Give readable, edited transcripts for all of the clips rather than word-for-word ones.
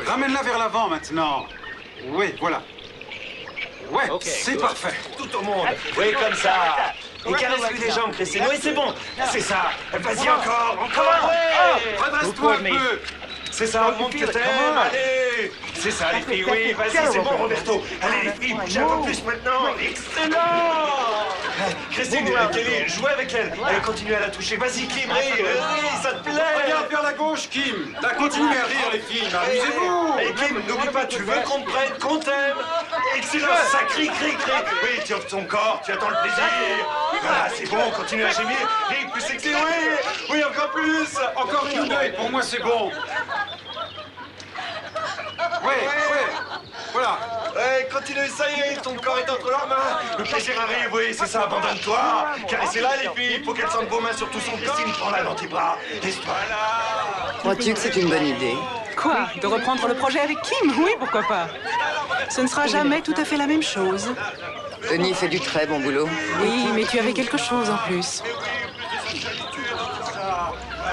Ramène-la vers l'avant maintenant. Oui, voilà. Ouais, c'est parfait. Tout au monde. Oui, comme ça. Et caresse-lui les jambes, Christine. Oui, c'est bon. C'est ça. Vas-y, encore. Ouais. Redresse-toi un peu. C'est ça, montre que t'aimes. Allez. C'est ça, les filles. Oui, vas-y, c'est bon, Roberto. Allez, les filles, bougez un peu plus maintenant. Excellent. Christine, Kelly, jouez avec elle. Allez, continue à la toucher. Vas-y, Kim, rire. Oui, ça te plaît. Regarde vers la gauche, Kim. T'as continué à rire, les filles. Amusez-vous. Et Kim, n'oublie pas, tu veux qu'on te prenne, qu'on t'aime. Excellent, ça crie. Oui, tu offres ton corps, tu attends le plaisir. Voilà, c'est bon, continue à gémir. Et plus sexy, oui, encore plus. Encore une œil, pour moi, c'est bon. Ouais, voilà. Ouais, continue, ça y est, ton corps est entre leurs mains. Le plaisir arrive, oui, c'est ça, abandonne-toi. Caressez-la, les filles, il faut qu'elle sente vos mains sur tout son corps. Christine, prends-la dans tes bras. Laisse-toi là. Crois-tu que c'est une bonne idée? Quoi? De reprendre le projet avec Kim? Oui, pourquoi pas. Ce ne sera jamais tout à fait la même chose. Tony fait du très bon boulot. Oui, mais tu avais quelque chose en plus.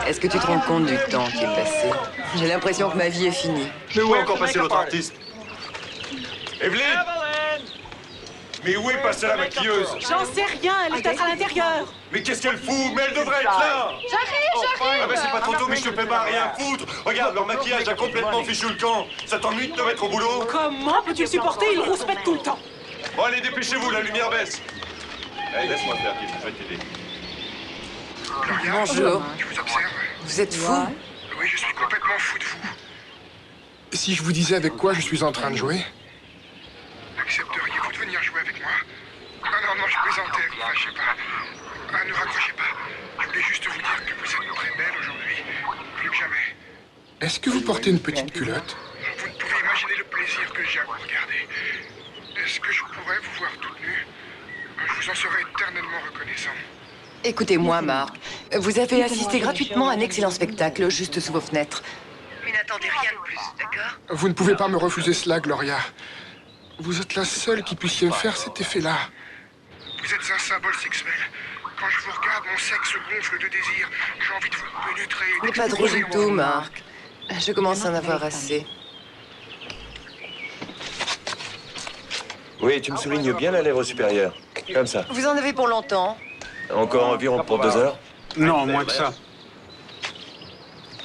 Est-ce que tu te rends compte du temps qui est passé? J'ai l'impression que ma vie est finie. Mais où est encore passé l'autre artiste? Evelyne! Mais où est passée la maquilleuse? J'en sais rien, elle est peut-être à l'intérieur. Mais qu'est-ce qu'elle fout? Mais elle devrait être là! J'arrive. Ah ben c'est pas trop tôt, mais je te fais pas rien foutre! Regarde, leur maquillage a complètement fichu le camp! Ça t'ennuie de te mettre au boulot? Comment peux-tu le supporter? Il rouspète tout le temps. Bon allez, dépêchez-vous, la lumière baisse! Allez, laisse-moi faire, Kim, je vais t'aider. Bonjour. Je vous observe. Vous êtes fou? Oui, je suis complètement fou de vous. Si je vous disais avec quoi je suis en train de jouer? Accepteriez-vous de venir jouer avec moi? Non, je plaisantais, vous fâchez pas. Ne raccrochez pas. Je voulais juste vous dire que vous êtes très belle aujourd'hui, plus que jamais. Est-ce que vous portez une petite culotte? Vous ne pouvez imaginer le plaisir que j'ai à vous regarder. Est-ce que je pourrais vous voir toute nue? Je vous en serais éternellement reconnaissant. Écoutez-moi, Marc. Vous avez assisté gratuitement à un excellent spectacle juste sous vos fenêtres. Mais n'attendez rien de plus, d'accord? Vous ne pouvez pas me refuser cela, Gloria. Vous êtes la seule qui puissiez me faire cet effet-là. Vous êtes un symbole sexuel. Quand je vous regarde, mon sexe gonfle de désir. J'ai envie de vous pénétrer. Mais pas trop du tout, Marc. Je commence à en avoir assez. Oui, tu me soulignes bien la lèvre supérieure. Comme ça. Vous en avez pour longtemps? Encore environ pour 2 heures? Non, moins que ça.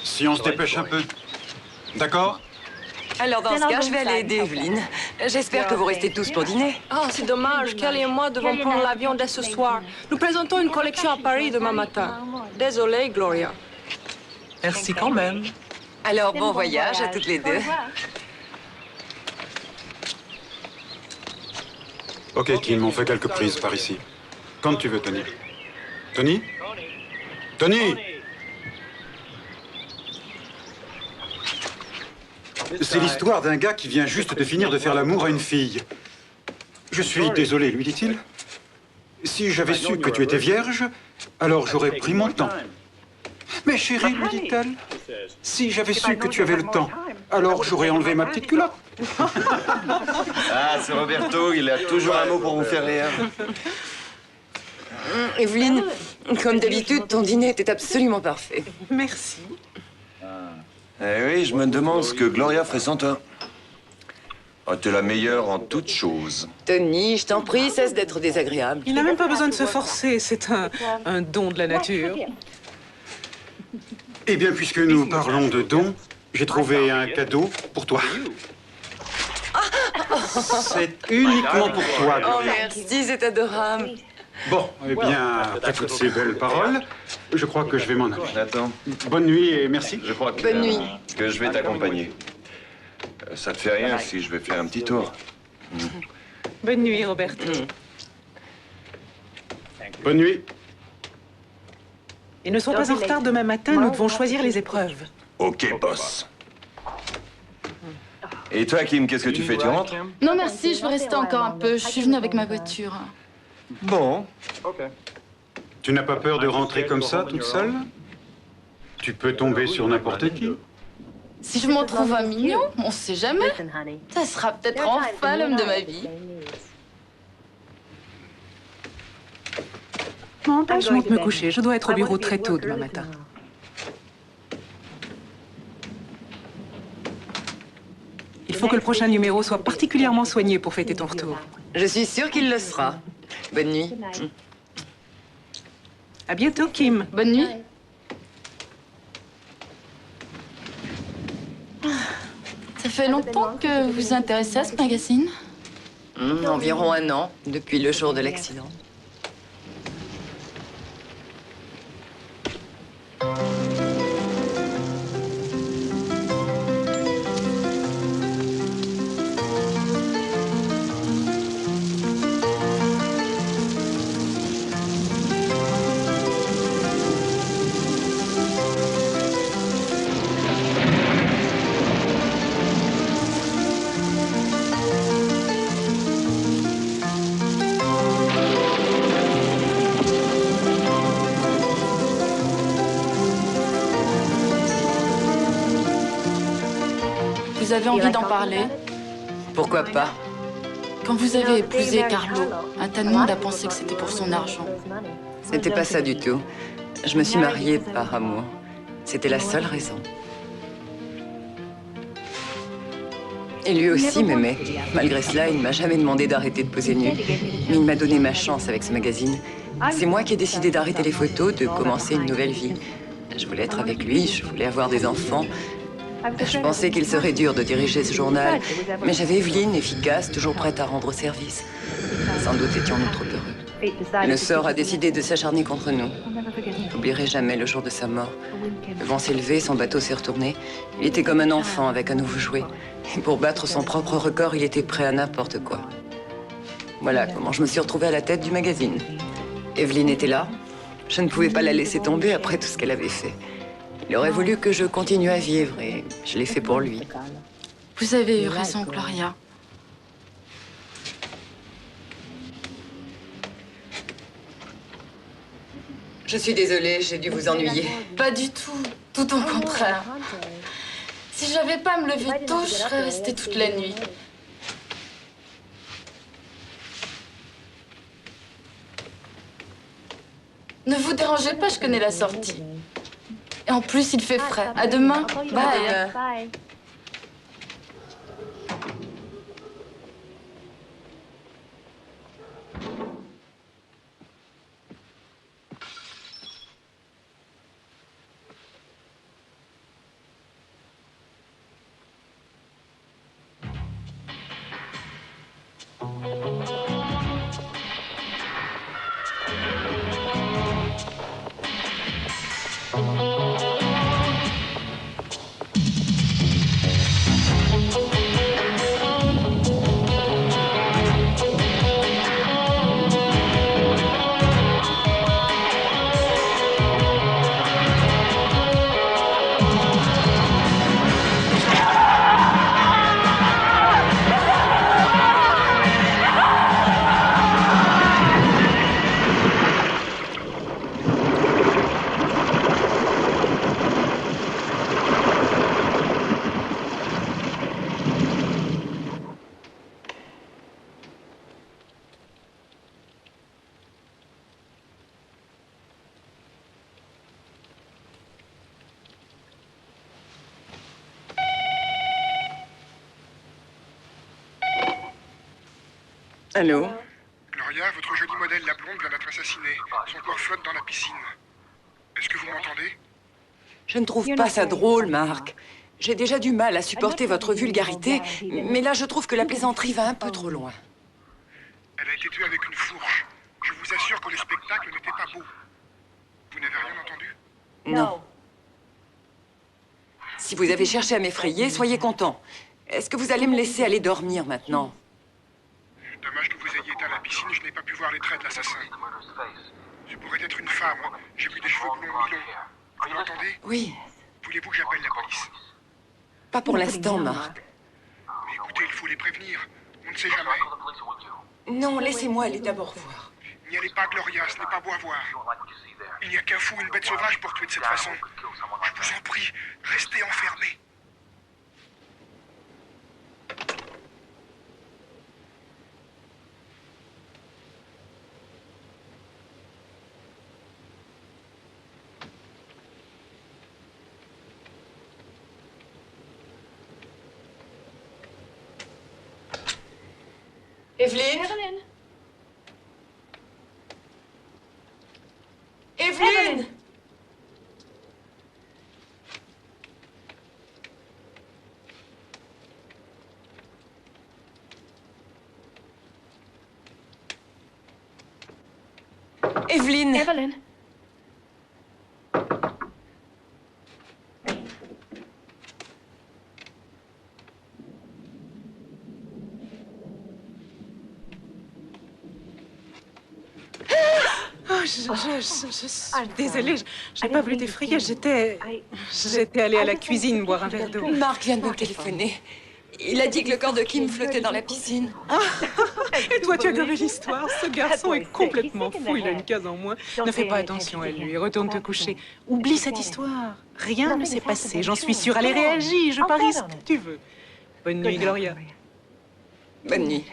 Si on se dépêche un peu. D'accord? Alors, dans ce cas, je vais aller aider Evelyne. J'espère que vous restez tous pour dîner. Oh, c'est dommage. Kelly et moi devons prendre l'avion dès ce soir. Nous présentons une collection à Paris demain matin. Désolée, Gloria. Merci quand même. Alors, bon voyage à toutes les deux. Ok, Kim, on fait quelques prises par ici. Quand tu veux, Tony. Tony? Tony! C'est l'histoire d'un gars qui vient juste de finir de faire l'amour à une fille. Je suis désolé, lui dit-il. Si j'avais su que tu étais vierge, alors j'aurais pris mon temps. Mais chérie, lui dit-elle, si j'avais su que tu avais le temps, alors j'aurais enlevé ma petite culotte. Ah, c'est Roberto, il a toujours un mot pour vous faire rire. Evelyne, comme d'habitude, ton dîner était absolument parfait. Merci. Eh oui, je me demande ce que Gloria ferait sans toi. Oh, t'es la meilleure en toutes choses. Tony, je t'en prie, cesse d'être désagréable. Il n'a même pas besoin de se forcer, c'est un don de la nature. Eh bien, puisque nous parlons de dons, j'ai trouvé un cadeau pour toi. C'est uniquement pour toi, Oh, Gloria. merci, c'est adorable. Bon, eh bien, après toutes ces belles paroles, je crois que je vais m'en aller. Attends, Bonne nuit et merci. je crois que, Bonne nuit. que je vais t'accompagner. Ça te fait rien si je vais faire un petit tour. Bonne nuit, Roberto. Bonne nuit. Et ne sois pas en retard demain matin, nous devons choisir les épreuves. Ok, boss. Et toi, Kim, qu'est-ce que tu fais? Tu rentres? Non merci, je veux rester encore un peu. Je suis venue avec ma voiture. Bon. Tu n'as pas peur de rentrer comme ça, toute seule? Tu peux tomber sur n'importe qui. Si je m'en trouve un mignon, on sait jamais. Ça sera peut-être enfin l'homme de ma vie. Bon, ben, je monte me coucher. Je dois être au bureau très tôt demain matin. Il faut que le prochain numéro soit particulièrement soigné pour fêter ton retour. Je suis sûre qu'il le sera. Bonne nuit. À bientôt, Kim. Bonne nuit. Ça fait longtemps que vous vous intéressez à ce magazine? Environ un an, depuis le jour de l'accident. Vous avez envie d'en parler? Pourquoi pas? Quand vous avez épousé Carlo, un tas de monde a pensé que c'était pour son argent. C'était pas ça du tout. Je me suis mariée par amour. C'était la seule raison. Et lui aussi m'aimait. Malgré cela, il ne m'a jamais demandé d'arrêter de poser nu. Mais il m'a donné ma chance avec ce magazine. C'est moi qui ai décidé d'arrêter les photos, de commencer une nouvelle vie. Je voulais être avec lui, je voulais avoir des enfants. Je pensais qu'il serait dur de diriger ce journal, mais j'avais Evelyne, efficace, toujours prête à rendre service. Sans doute étions-nous trop heureux. Le sort a décidé de s'acharner contre nous. J'oublierai jamais le jour de sa mort. Le vent s'est levé, son bateau s'est retourné. Il était comme un enfant avec un nouveau jouet. Et pour battre son propre record, il était prêt à n'importe quoi. Voilà comment je me suis retrouvée à la tête du magazine. Evelyne était là. Je ne pouvais pas la laisser tomber après tout ce qu'elle avait fait. Il aurait voulu que je continue à vivre et je l'ai fait pour lui. Vous avez eu raison, Gloria. Je suis désolée, j'ai dû vous ennuyer. Pas du tout. Tout au contraire. Si j'avais pas à me lever tôt, je serais restée toute la nuit. Ne vous dérangez pas, je connais la sortie. Et en plus, il fait frais. À demain. Bye. Allô? Gloria, votre joli modèle, la blonde, vient d'être assassinée. Son corps flotte dans la piscine. Est-ce que vous m'entendez? Je ne trouve pas ça drôle, Marc. J'ai déjà du mal à supporter votre vulgarité, mais là, je trouve que la plaisanterie va un peu trop loin. Elle a été tuée avec une fourche. Je vous assure que le spectacle n'était pas beau. Vous n'avez rien entendu? Non. Si vous avez cherché à m'effrayer, soyez content. Est-ce que vous allez me laisser aller dormir maintenant? Dommage que vous ayez été à la piscine, je n'ai pas pu voir les traits de l'assassin. Ce pourrait être une femme. J'ai vu des cheveux blonds mi-longs. Vous m'entendez? Oui. Voulez-vous que j'appelle la police? Pas pour l'instant, Marc. Mais écoutez, il faut les prévenir. On ne sait jamais. Non, laissez-moi aller d'abord voir. N'y allez pas, Gloria, ce n'est pas beau à voir. Il n'y a qu'un fou, une bête sauvage pour tuer de cette façon. Je vous en prie, restez enfermés. Evelyne? Evelyne? Evelyne? Evelyn. Je suis désolée, je n'ai pas voulu t'effrayer. J'étais allée à la cuisine boire un verre d'eau. Marc vient de me téléphoner. Il a dit que le corps de Kim flottait dans la piscine. Et toi, tu as gardé l'histoire. Ce garçon est complètement fou. Il a une case en moins. Ne fais pas attention à lui. Retourne te coucher. Oublie cette histoire. Rien ne s'est passé. J'en suis sûre. Elle est réagie. Je parie ce que tu veux. Bonne nuit, Gloria. Bonne nuit.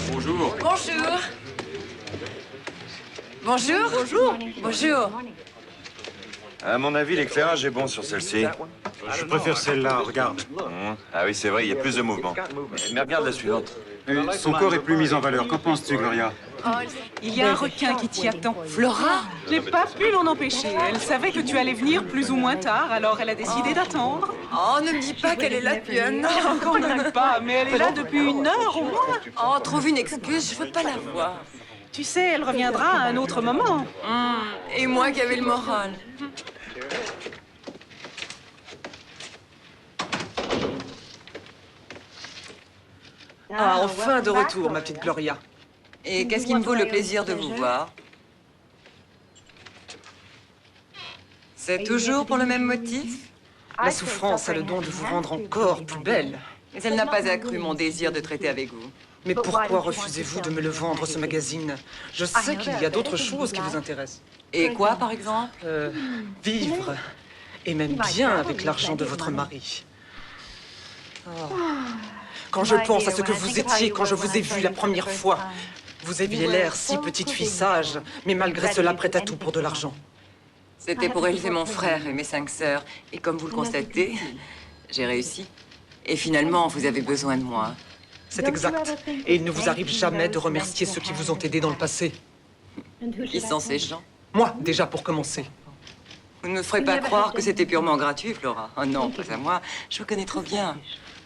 Bonjour. Bonjour. Bonjour. Bonjour. Bonjour. À mon avis, l'éclairage est bon sur celle-ci. Je préfère celle-là, regarde. Ah oui, c'est vrai, il y a plus de mouvement. Mais regarde la suivante. Son corps est plus mis en valeur. Qu'en penses-tu, Gloria? Il y a un requin qui t'y attend. Flora? J'ai pas pu l'en empêcher. Elle savait que tu allais venir plus ou moins tard, alors elle a décidé d'attendre. Oh, ne me dis pas qu'elle est là depuis un an. Quand même pas, mais elle est là depuis 1 heure au moins. Oh, trouve une excuse, je veux pas la voir. Tu sais, elle reviendra à un autre moment. Et moi qui avais le moral. Ah, enfin de retour, ma petite Gloria. Et qu'est-ce qui me vaut le plaisir de vous voir? C'est toujours pour le même motif? La souffrance a le don de vous rendre encore plus belle. Mais elle n'a pas accru mon désir de traiter avec vous. Mais pourquoi refusez-vous de me le vendre, ce magazine? Je sais qu'il y a d'autres choses qui vous intéressent. Et quoi, par exemple? Vivre. Et même bien avec l'argent de votre mari. Oh. Quand je pense à ce que vous étiez quand je vous ai vu la première fois, Vous aviez l'air si petite fille sage, mais malgré cela prête à tout pour de l'argent. C'était pour élever mon frère et mes 5 sœurs. Et comme vous le constatez, j'ai réussi. Et finalement, vous avez besoin de moi. C'est exact. Et il ne vous arrive jamais de remercier ceux qui vous ont aidé dans le passé. Qui sont ces gens? Moi, déjà, pour commencer. Vous ne me ferez pas croire que c'était purement gratuit, Flora. Oh non, pas à moi. Je vous connais trop bien.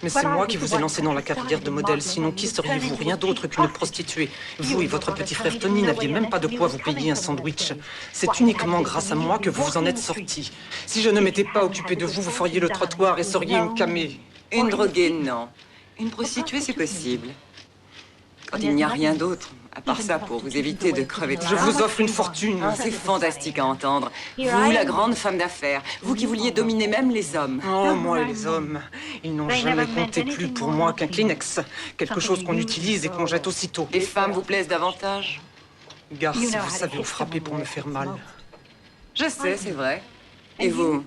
Mais c'est moi qui vous ai lancé dans la carrière de modèle. Sinon, qui seriez-vous? Rien d'autre qu'une prostituée. Vous et votre petit frère Tony n'aviez même pas de quoi vous payer un sandwich. C'est uniquement grâce à moi que vous vous en êtes sortis. Si je ne m'étais pas occupé de vous, vous feriez le trottoir et seriez une camée. Une droguée, non. Une prostituée, c'est possible. Quand il n'y a rien d'autre, à part ça, pour vous éviter de crever de faim. Je vous offre une fortune. Ah, c'est fantastique à entendre. Vous, la grande femme d'affaires, vous qui vouliez dominer même les hommes. Oh, moi et les hommes, ils n'ont jamais compté plus pour moi qu'un Kleenex. Quelque chose qu'on utilise et qu'on jette aussitôt. Les femmes vous plaisent davantage? Gare, si vous savez où frapper pour me faire mal. Je sais, c'est vrai. Et vous?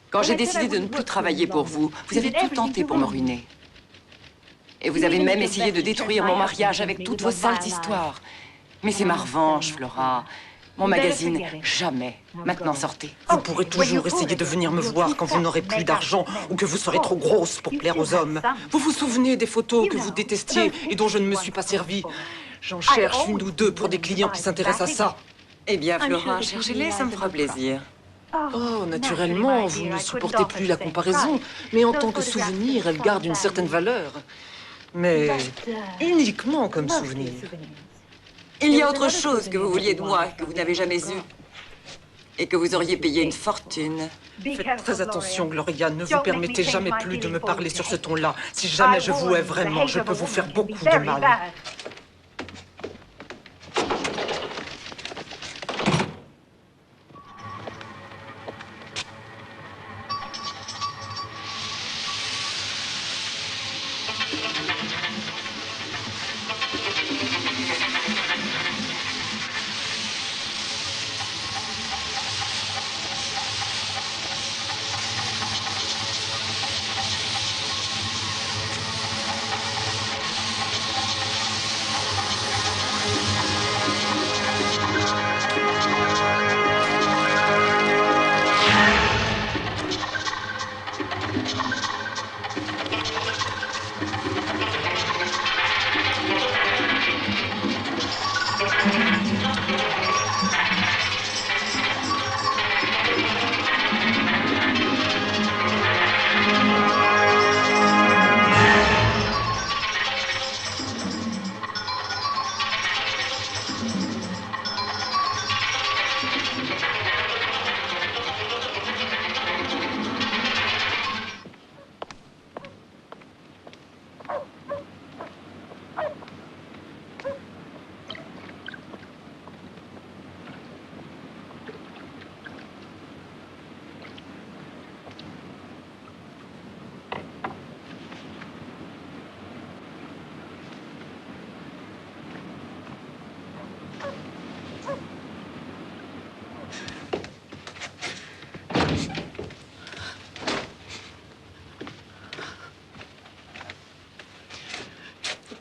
Quand j'ai décidé de ne plus travailler pour vous, vous avez tout tenté pour me ruiner. Et vous avez même essayé de détruire mon mariage avec toutes vos sales histoires. Mais c'est ma revanche, Flora. Mon magazine, jamais. Maintenant, sortez. Vous pourrez toujours essayer de venir me voir quand vous n'aurez plus d'argent ou que vous serez trop grosse pour plaire aux hommes. Vous vous souvenez des photos que vous détestiez et dont je ne me suis pas servie? J'en cherche une ou deux pour des clients qui s'intéressent à ça. Eh bien, Flora, cherchez-les, ça me fera plaisir. Oh, naturellement, vous ne supportez plus la comparaison, mais en tant que souvenir, elle garde une certaine valeur. Mais uniquement comme souvenir. Il y a autre chose que vous vouliez de moi, que vous n'avez jamais eu. Et que vous auriez payé une fortune. Faites très attention, Gloria. Ne vous permettez jamais plus de me parler sur ce ton-là. Si jamais je vous hais vraiment, je peux vous faire beaucoup de mal.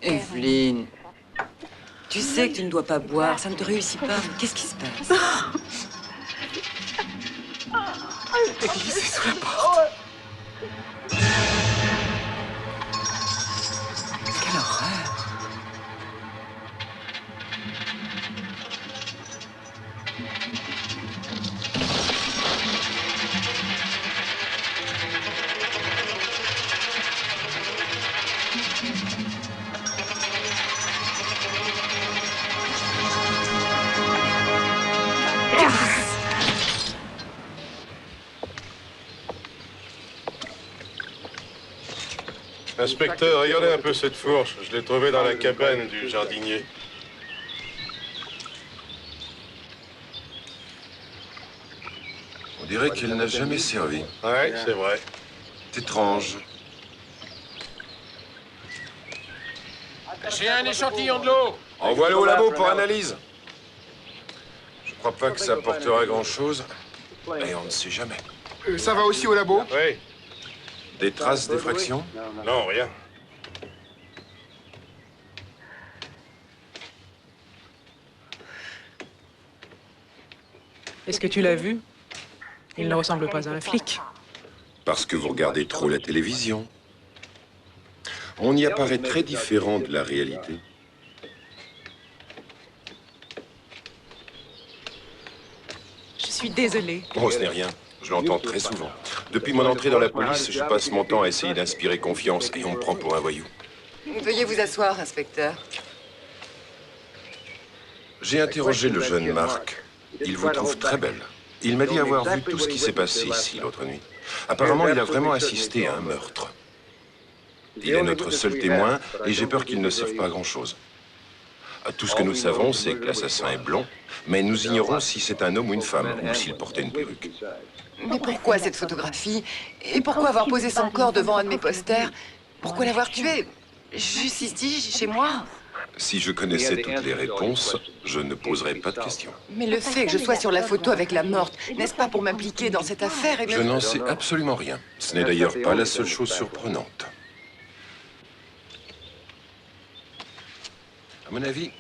Evelyne, tu sais que tu ne dois pas boire, ça ne te réussit pas. Qu'est-ce qui se passe? T'es glissé sous la porte. Quelle horreur! Inspecteur, regardez un peu cette fourche. Je l'ai trouvée dans la cabane du jardinier. On dirait qu'elle n'a jamais servi. Ouais, c'est vrai. C'est étrange. J'ai un échantillon de l'eau. Envoie-le au labo pour analyse. Je crois pas que ça apportera grand-chose. Et on ne sait jamais. Ça va aussi au labo? Oui. Des traces d'effraction? Non, rien. Est-ce que tu l'as vu? Il ne ressemble pas à un flic. Parce que vous regardez trop la télévision. On y apparaît très différent de la réalité. Je suis désolée. Oh, ce n'est rien. Je l'entends très souvent. Depuis mon entrée dans la police, je passe mon temps à essayer d'inspirer confiance et on me prend pour un voyou. Veuillez vous asseoir, inspecteur. J'ai interrogé le jeune Marc. Il vous trouve très belle. Il m'a dit avoir vu tout ce qui s'est passé ici l'autre nuit. Apparemment, il a vraiment assisté à un meurtre. Il est notre seul témoin et j'ai peur qu'il ne serve pas à grand-chose. Tout ce que nous savons, c'est que l'assassin est blond, mais nous ignorons si c'est un homme ou une femme, ou s'il portait une perruque. Mais pourquoi cette photographie? Et pourquoi avoir posé son corps devant un de mes posters? Pourquoi l'avoir tué? Juste ici, chez moi? Si je connaissais toutes les réponses, je ne poserais pas de questions. Mais le fait que je sois sur la photo avec la morte, n'est-ce pas pour m'impliquer dans cette affaire et Je n'en sais absolument rien. Ce n'est d'ailleurs pas la seule chose surprenante. À mon avis,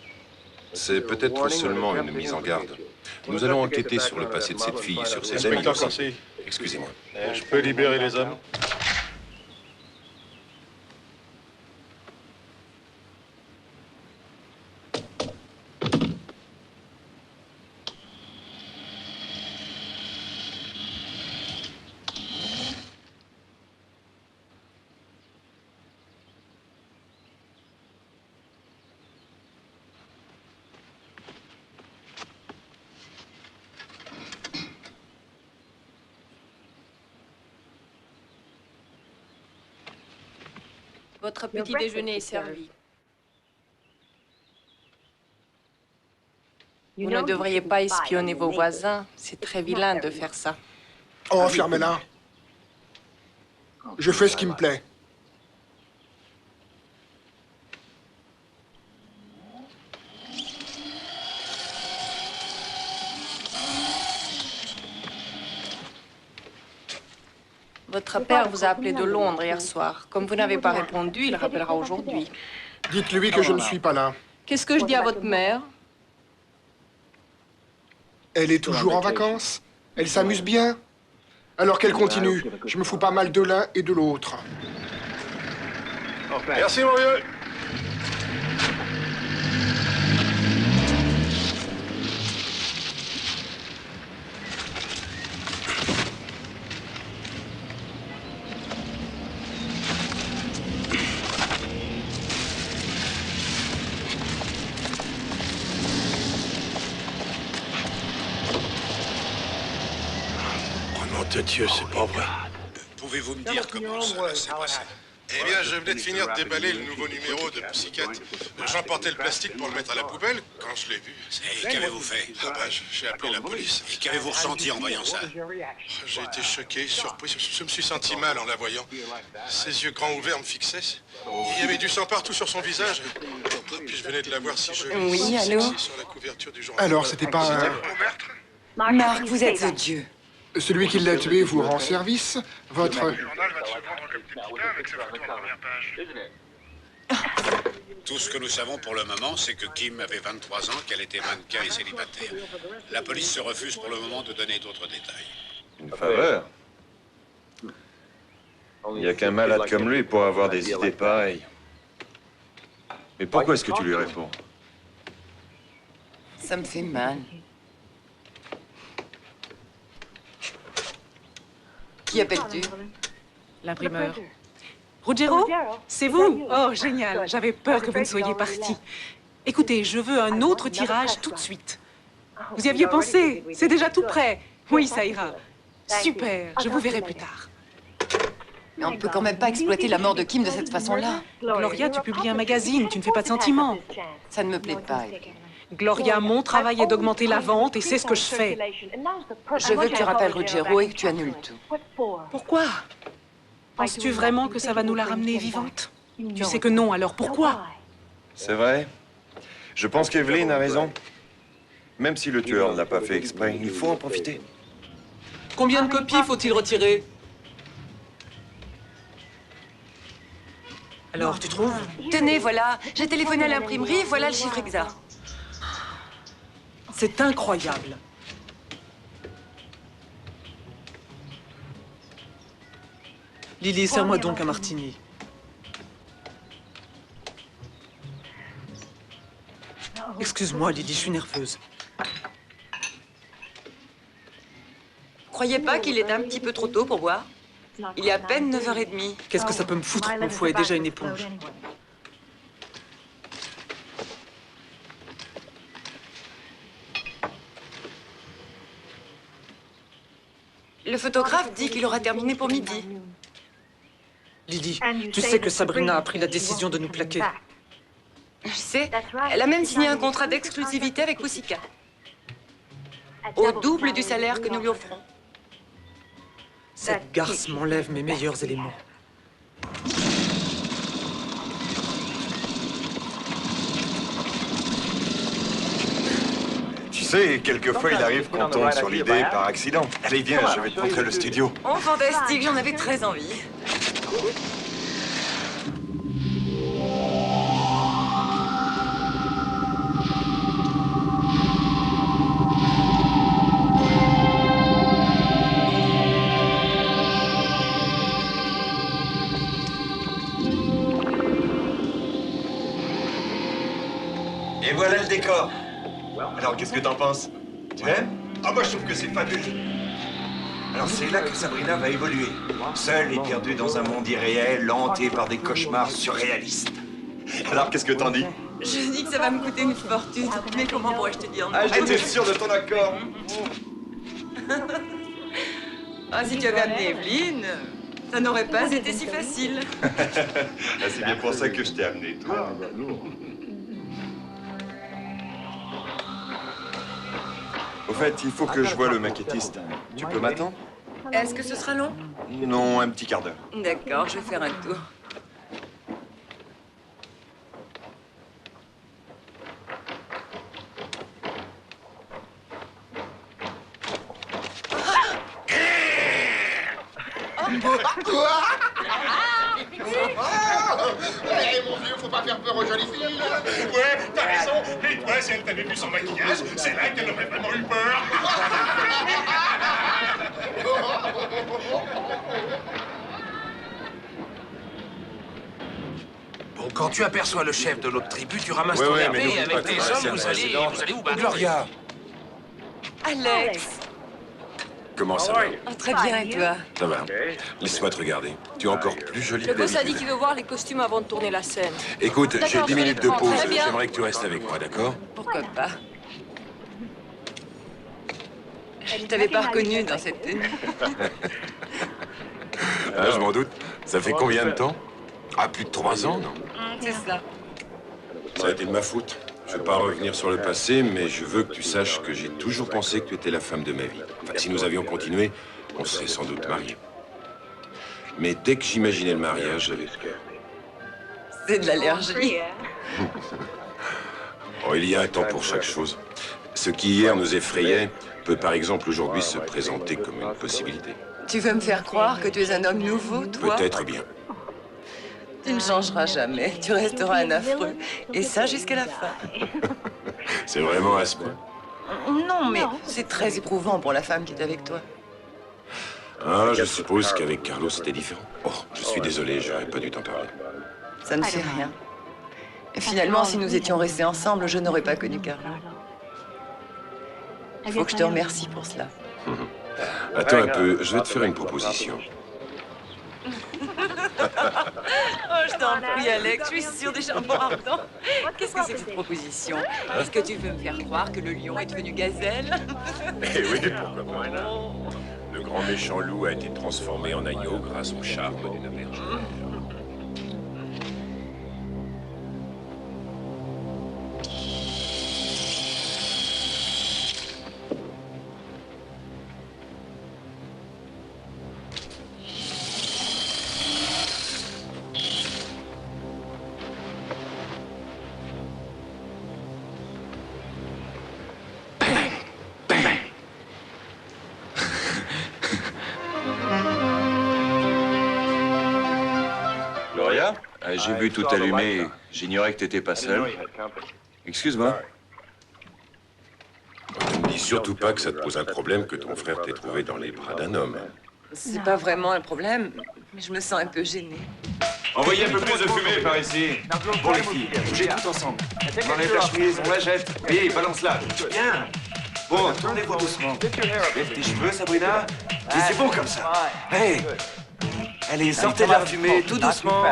c'est peut-être seulement une mise en garde. Nous allons enquêter sur le passé de cette fille, sur ses amis Inspecteur aussi. Corsi. Excusez-moi. Je peux libérer les hommes? Votre petit déjeuner est servi. Vous ne devriez pas espionner vos voisins. C'est très vilain de faire ça. Oh, fermez-la. Je fais ce qui me plaît. Votre père vous a appelé de Londres hier soir. Comme vous n'avez pas répondu, il rappellera aujourd'hui. Dites-lui que je ne suis pas là. Qu'est-ce que je dis à votre mère? Elle est toujours en vacances. Elle s'amuse bien. Alors qu'elle continue. Je me fous pas mal de l'un et de l'autre. Merci, mon vieux. De Dieu, c'est pas vrai. Pouvez-vous me dire comment cela s'est passé? Eh bien, je venais de finir de déballer le nouveau numéro de Psychiatre. J'emportais le plastique pour le mettre à la poubelle quand je l'ai vu. Et qu'avez-vous fait? Ah bah, j'ai appelé la police. Et qu'avez-vous ressenti en voyant ça? J'ai été choqué, surpris. Je me suis senti mal en la voyant. Ses yeux grands ouverts me fixaient. Il y avait du sang partout sur son visage. Puis je venais de la voir si jolie. Oui, allô? Sur la couverture du journal. Alors, c'était pas un... Marc, vous êtes odieux. Celui qui l'a tué vous rend service. Votre... Le journal va te se vendre comme des petits pains avec sa photo en première page. Tout ce que nous savons pour le moment, c'est que Kim avait 23 ans, qu'elle était mannequin et célibataire. La police se refuse pour le moment de donner d'autres détails. Une faveur? Il n'y a qu'un malade comme lui pour avoir des idées pareilles. Mais pourquoi est-ce que tu lui réponds? Ça me fait mal. Qui appelles-tu? L'imprimeur. Ruggiero, c'est vous? Oh, génial. J'avais peur que vous ne soyez parti. Écoutez, je veux un autre tirage tout de suite. Vous y aviez pensé? C'est déjà tout prêt. Oui, ça ira. Super. Je vous verrai plus tard. Mais on ne peut quand même pas exploiter la mort de Kim de cette façon-là. Gloria, tu publies un magazine. Tu ne fais pas de sentiments. Ça ne me plaît pas. Gloria, mon travail est d'augmenter la vente et c'est ce que je fais. Je veux que tu rappelles Ruggiero et que tu annules tout. Pourquoi? Penses-tu vraiment que ça va nous la ramener vivante? Tu sais que non, alors pourquoi? C'est vrai. Je pense qu'Evelyn a raison. Même si le tueur ne l'a pas fait exprès, il faut en profiter. Combien de copies faut-il retirer? Alors, tu trouves? Tenez, voilà. J'ai téléphoné à l'imprimerie, voilà le chiffre exact. C'est incroyable. Lily, serre-moi donc un martini. Excuse-moi, Lily, je suis nerveuse. Croyez pas qu'il est un petit peu trop tôt pour boire? Il est à peine 9h30. Qu'est-ce que ça peut me foutre? Mon foie est déjà une éponge. Le photographe dit qu'il aura terminé pour midi. Lily, tu sais que Sabrina a pris la décision de nous plaquer. Je sais. Elle a même signé un contrat d'exclusivité avec Pussycat. Au double du salaire que nous lui offrons. Cette garce m'enlève mes meilleurs éléments. Tu sais, quelquefois il arrive qu'on tombe sur l'idée par accident. Allez, viens, je vais te montrer le studio. Oh, fantastique, j'en avais très envie. Et voilà le décor. Alors, qu'est-ce que t'en penses? Tu aimes? Ah, moi, je trouve que c'est fabuleux. Alors, c'est là que Sabrina va évoluer. Seule et perdue dans un monde irréel, hanté par des cauchemars surréalistes. Alors, qu'est-ce que t'en dis? Je dis que ça va me coûter une fortune. Mais comment pourrais-je te dire non? Ah, j'étais sûr de ton accord. Ah, si tu avais amené Evelyne, ça n'aurait pas été si facile. Ah, c'est bien pour ça que je t'ai amené, toi. Au fait, il faut que je voie le maquettiste. Tu peux m'attendre? Est-ce que ce sera long? Non, un petit quart d'heure. D'accord, je vais faire un tour. Eh, mon vieux, faut pas faire peur aux jolies filles. Ouais, t'as raison. Et toi, si elle t'avait vu sans maquillage, c'est là qu'elle aurait vraiment eu peur. Bon, quand tu aperçois le chef de l'autre tribu, tu ramasses Ouais, ton ouais, mais hervé n'oublie avec pas tes que hommes, c'est vous allez vous battre. Gloria! Alex! Comment ça va? Oh, très bien, et toi? Ça va. Laisse-moi te regarder. Tu es encore plus jolie Le que boss a dit d'habitude. qu'il veut voir les costumes avant de tourner la scène. Écoute, j'ai D'accord, 10 je vais minutes les de prendre. pause. Très bien. J'aimerais que tu restes avec moi, d'accord? Pourquoi pas? Je t'avais pas reconnu dans cette tenue. Ah, je m'en doute. Ça fait combien de temps? Ah, plus de 3 ans, non? C'est ça. Ça a été de ma faute. Je ne veux pas revenir sur le passé, mais je veux que tu saches que j'ai toujours pensé que tu étais la femme de ma vie. Enfin, si nous avions continué, on serait sans doute mariés. Mais dès que j'imaginais le mariage, j'avais peur. C'est de l'allergie. Oh, il y a un temps pour chaque chose. Ce qui hier nous effrayait peut par exemple aujourd'hui se présenter comme une possibilité. Tu veux me faire croire que tu es un homme nouveau, toi? Peut-être bien. Tu ne changeras jamais. Tu resteras un affreux. Et ça jusqu'à la fin. C'est vraiment à ce point. Non, mais c'est très éprouvant pour la femme qui est avec toi. Ah, je suppose qu'avec Carlos, c'était différent. Oh, je suis désolé, j'aurais pas dû t'en parler. Ça ne fait rien. Et finalement, si nous étions restés ensemble, je n'aurais pas connu Carlo. Il faut que je te remercie pour cela. Attends un peu, je vais te faire une proposition. Oh, je t'en prie, Alex, je suis sûre des charbons ardents. Qu'est-ce que c'est que cette proposition? Est-ce que tu veux me faire croire que le lion est devenu gazelle? Eh oui, pourquoi pas. Le grand méchant loup a été transformé en agneau grâce au charme d'une bergère. Gloria, j'ai vu tout allumer. J'ignorais que t'étais pas seule. Excuse-moi. Ne me dis surtout pas que ça te pose un problème que ton frère t'ait trouvé dans les bras d'un homme. C'est pas vraiment un problème, mais je me sens un peu gênée. Envoyez un peu plus de fumée par ici. Bon, les filles, bougez tout ensemble. On enlève la chemise, on la jette. Oui, balance-la. Bien. Bon, tournez-vous doucement. Lève tes cheveux, Sabrina. Et c'est bon comme ça. Hey. Allez, sortez de la fumée, tout doucement.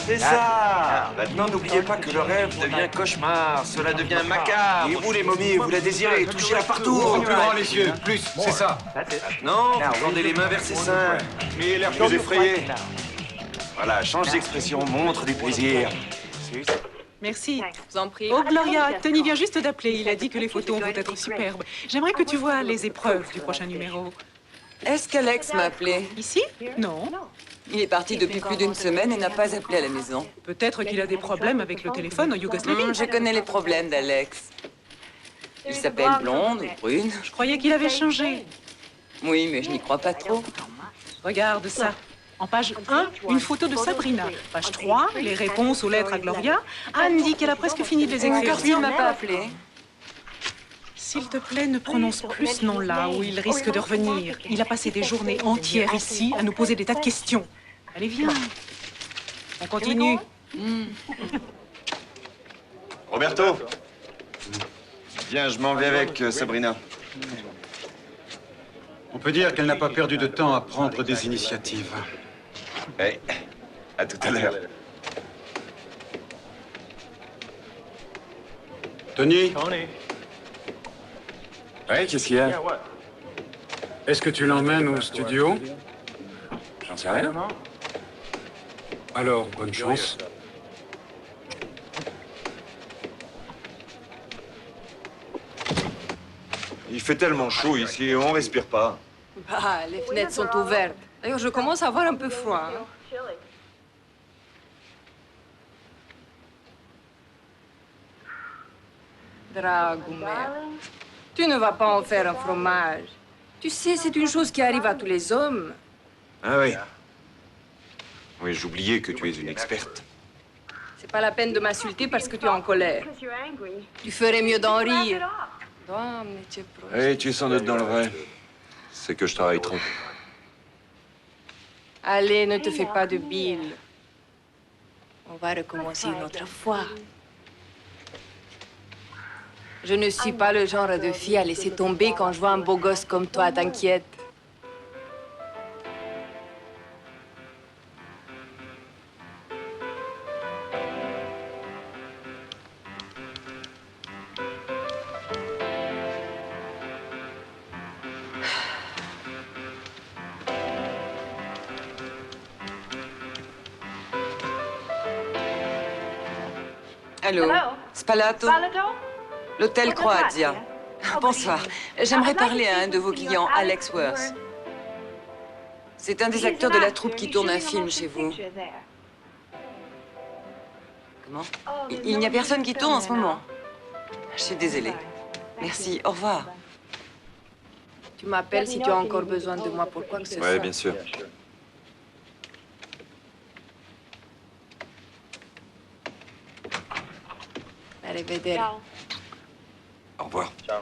C'est ça. Maintenant, n'oubliez pas que le rêve devient cauchemar. Cela devient macabre. Et vous, les momies, vous la désirez. Touchez-la partout. Plus grand les yeux, plus, c'est ça. Non, vous tendez les mains vers ses seins. Ayez l'air plus effrayé. Voilà, change d'expression, montre du plaisir. Merci. Je vous en prie. Oh, Gloria, Tony vient juste d'appeler. Il a dit que les photos vont être superbes. J'aimerais que tu vois les épreuves du prochain numéro. Est-ce qu'Alex m'a appelé? Ici? Non. Il est parti depuis plus d'une semaine et n'a pas appelé à la maison. Peut-être qu'il a des problèmes avec le téléphone en Yougoslavie. Je connais les problèmes d'Alex. Il s'appelle Blonde ou Brune. Je croyais qu'il avait changé. Oui, mais je n'y crois pas trop. Regarde ça. En page 1, une photo de Sabrina. Page 3, les réponses aux lettres à Gloria. Anne dit qu'elle a presque fini de les écrire. Encore s'il ne m'a pas appelé. S'il te plaît, ne prononce plus ce nom-là ou il risque de revenir. Il a passé des journées entières ici à nous poser des tas de questions. Allez, viens. On continue. Roberto. Viens, je m'en vais avec Sabrina. On peut dire qu'elle n'a pas perdu de temps à prendre des initiatives. Hey, à tout à l'heure. Tony, Ouais, qu'est-ce qu'il y a? est-ce que tu l'emmènes au studio? J'en sais rien. Alors, bonne chance. Il fait tellement chaud ici, on respire pas. Bah, les fenêtres sont ouvertes. D'ailleurs, je commence à avoir un peu froid. Hein. Dragomir, tu ne vas pas en faire un fromage. Tu sais, c'est une chose qui arrive à tous les hommes. Ah oui. Oui, j'oubliais que tu es une experte. C'est pas la peine de m'insulter parce que tu es en colère. Tu ferais mieux d'en rire. Oui, tu es sans doute dans le vrai. C'est que je travaille trop. Allez, ne te fais pas de bile. On va recommencer une autre fois. Je ne suis pas le genre de fille à laisser tomber quand je vois un beau gosse comme toi, t'inquiète. Allô? Spalato? L'hôtel Croatia. Bonsoir. J'aimerais parler à un de vos clients, Alex Worth. C'est un des acteurs de la troupe qui tourne un film chez vous. Comment? Il n'y a personne qui tourne en ce moment. Je suis désolée. Merci. Au revoir. Tu m'appelles si tu as encore besoin de moi pour quoi que ce soit. Ouais, bien sûr. Arrivederci. Au revoir. Ciao.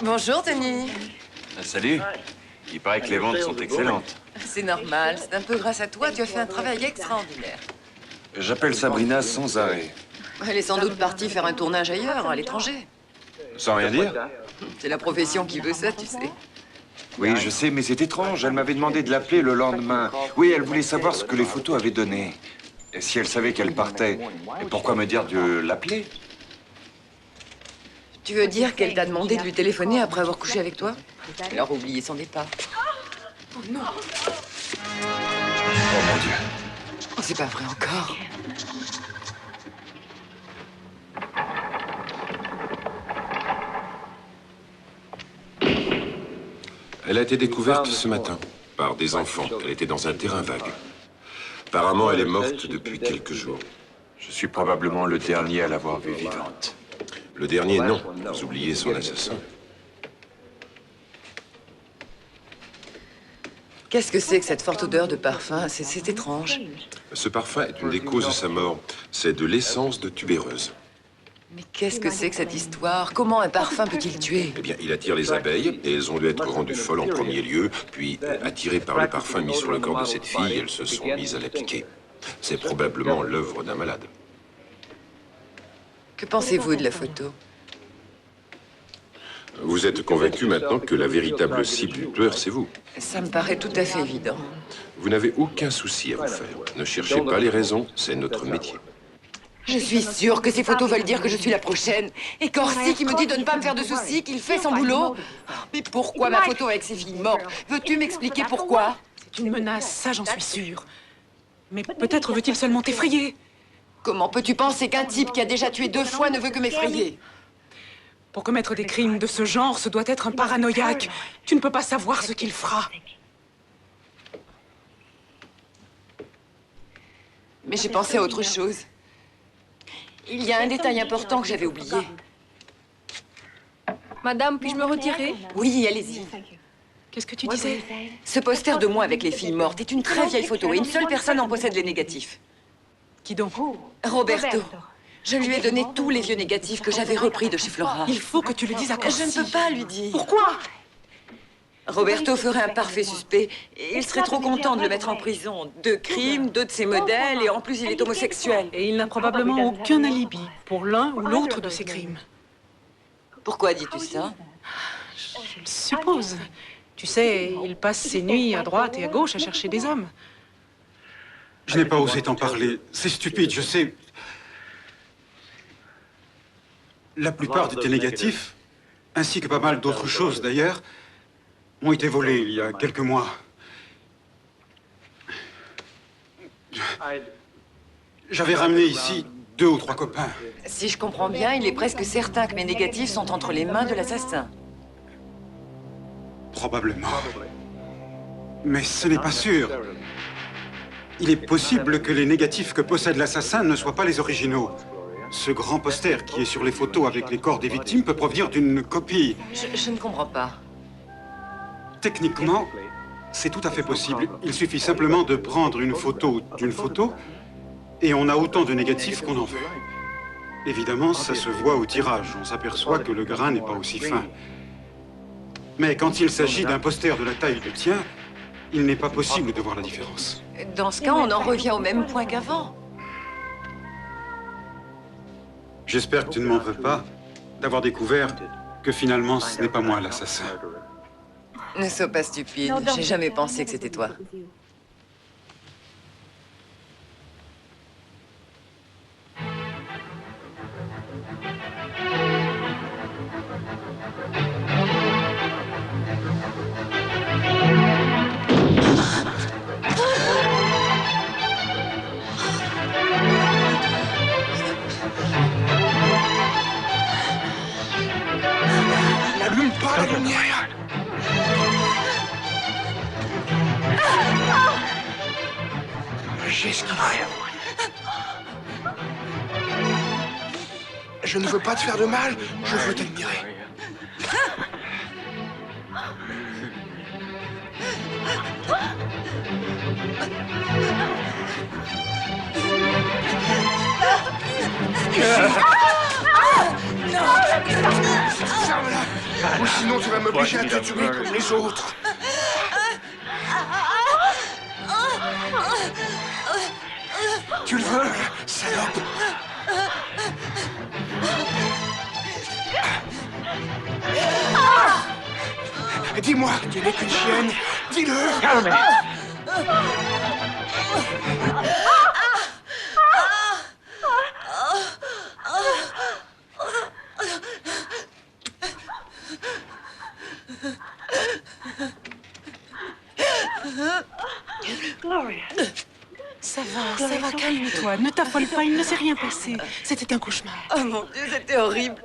Bonjour, Tony. Salut. Il paraît que les ventes sont excellentes. C'est normal, c'est un peu grâce à toi, tu as fait un travail extraordinaire. J'appelle Sabrina sans arrêt. Elle est sans doute partie faire un tournage ailleurs, à l'étranger. Sans rien dire? C'est la profession qui veut ça, tu sais. Oui, je sais, mais c'est étrange. Elle m'avait demandé de l'appeler le lendemain. Oui, elle voulait savoir ce que les photos avaient donné. Et si elle savait qu'elle partait, et pourquoi me dire de l'appeler? Tu veux dire qu'elle t'a demandé de lui téléphoner après avoir couché avec toi? Elle aura oublié son départ. Oh non! Oh mon Dieu. Oh, c'est pas vrai encore. Elle a été découverte ce matin par des enfants. Elle était dans un terrain vague. Apparemment, elle est morte depuis quelques jours. Je suis probablement le dernier à l'avoir vue vivante. Le dernier, non. Vous oubliez son assassin. Qu'est-ce que c'est que cette forte odeur de parfum? C'est étrange. Ce parfum est une des causes de sa mort. C'est de l'essence de tubéreuse. Mais qu'est-ce que c'est que cette histoire? Comment un parfum peut-il tuer? Eh bien, il attire les abeilles, et elles ont dû être rendues folles en premier lieu, puis, attirées par le parfum mis sur le corps de cette fille, elles se sont mises à la piquer. C'est probablement l'œuvre d'un malade. Que pensez-vous de la photo? Vous êtes convaincu maintenant que la véritable cible du tueur, c'est vous? Ça me paraît tout à fait évident. Vous n'avez aucun souci à vous faire. Ne cherchez pas les raisons, c'est notre métier. Je suis sûre que ces photos veulent dire que je suis la prochaine. Et Corsi qui me dit de ne pas me faire de soucis, qu'il fait son boulot. Mais pourquoi ma photo avec ces filles mortes? Veux-tu m'expliquer pourquoi? C'est une menace, ça j'en suis sûre. Mais peut-être veut-il seulement t'effrayer. Comment peux-tu penser qu'un type qui a déjà tué 2 fois ne veut que m'effrayer? Pour commettre des crimes de ce genre, ce doit être un paranoïaque. Tu ne peux pas savoir ce qu'il fera. Mais j'ai pensé à autre chose. Il y a un détail important que j'avais oublié. Madame, puis-je me retirer? Oui, allez-y. Qu'est-ce que tu disais? Ce poster de moi avec les filles mortes est une très vieille photo et une seule personne en possède les négatifs. Qui donc? Roberto. Je lui ai donné tous les vieux négatifs que j'avais repris de chez Flora. Il faut que tu le dises à Corsi. Je ne peux pas lui dire. Pourquoi? Roberto ferait un parfait suspect. Et il serait trop content de le mettre en prison. 2 crimes, 2 de ses modèles, et en plus il est homosexuel. Et il n'a probablement aucun alibi pour l'un ou l'autre de ses crimes. Pourquoi dis-tu ça? Je le suppose. Tu sais, il passe ses nuits à droite et à gauche à chercher des hommes. Je n'ai pas osé t'en parler. C'est stupide, je sais. La plupart de tes négatifs, ainsi que pas mal d'autres choses d'ailleurs, ont été volés il y a quelques mois. J'avais ramené ici 2 ou 3 copains. Si je comprends bien, il est presque certain que mes négatifs sont entre les mains de l'assassin. Probablement. Mais ce n'est pas sûr. Il est possible que les négatifs que possède l'assassin ne soient pas les originaux. Ce grand poster qui est sur les photos avec les corps des victimes peut provenir d'une copie. Je ne comprends pas. Techniquement, c'est tout à fait possible. Il suffit simplement de prendre une photo d'une photo et on a autant de négatifs qu'on en veut. Évidemment, ça se voit au tirage. On s'aperçoit que le grain n'est pas aussi fin. Mais quand il s'agit d'un poster de la taille de tien, il n'est pas possible de voir la différence. Dans ce cas, on en revient au même point qu'avant. J'espère que tu ne m'en veux pas d'avoir découvert que finalement ce n'est pas moi l'assassin. Ne sois pas stupide. J'ai jamais pensé que c'était toi. N'allume pas la lumière. J'ai ce qu'il faut. Je ne veux pas te faire de mal, je veux t'admirer. Ferme-la, ou sinon m'obliger à te tuer comme les autres. Tu le veux, salope? Dis-moi que tu n'es qu'une chienne. Dis-le. Calme. Ça va, calme-toi. Ne t'affole pas, il ne s'est rien passé. C'était un cauchemar. Oh mon Dieu, c'était horrible.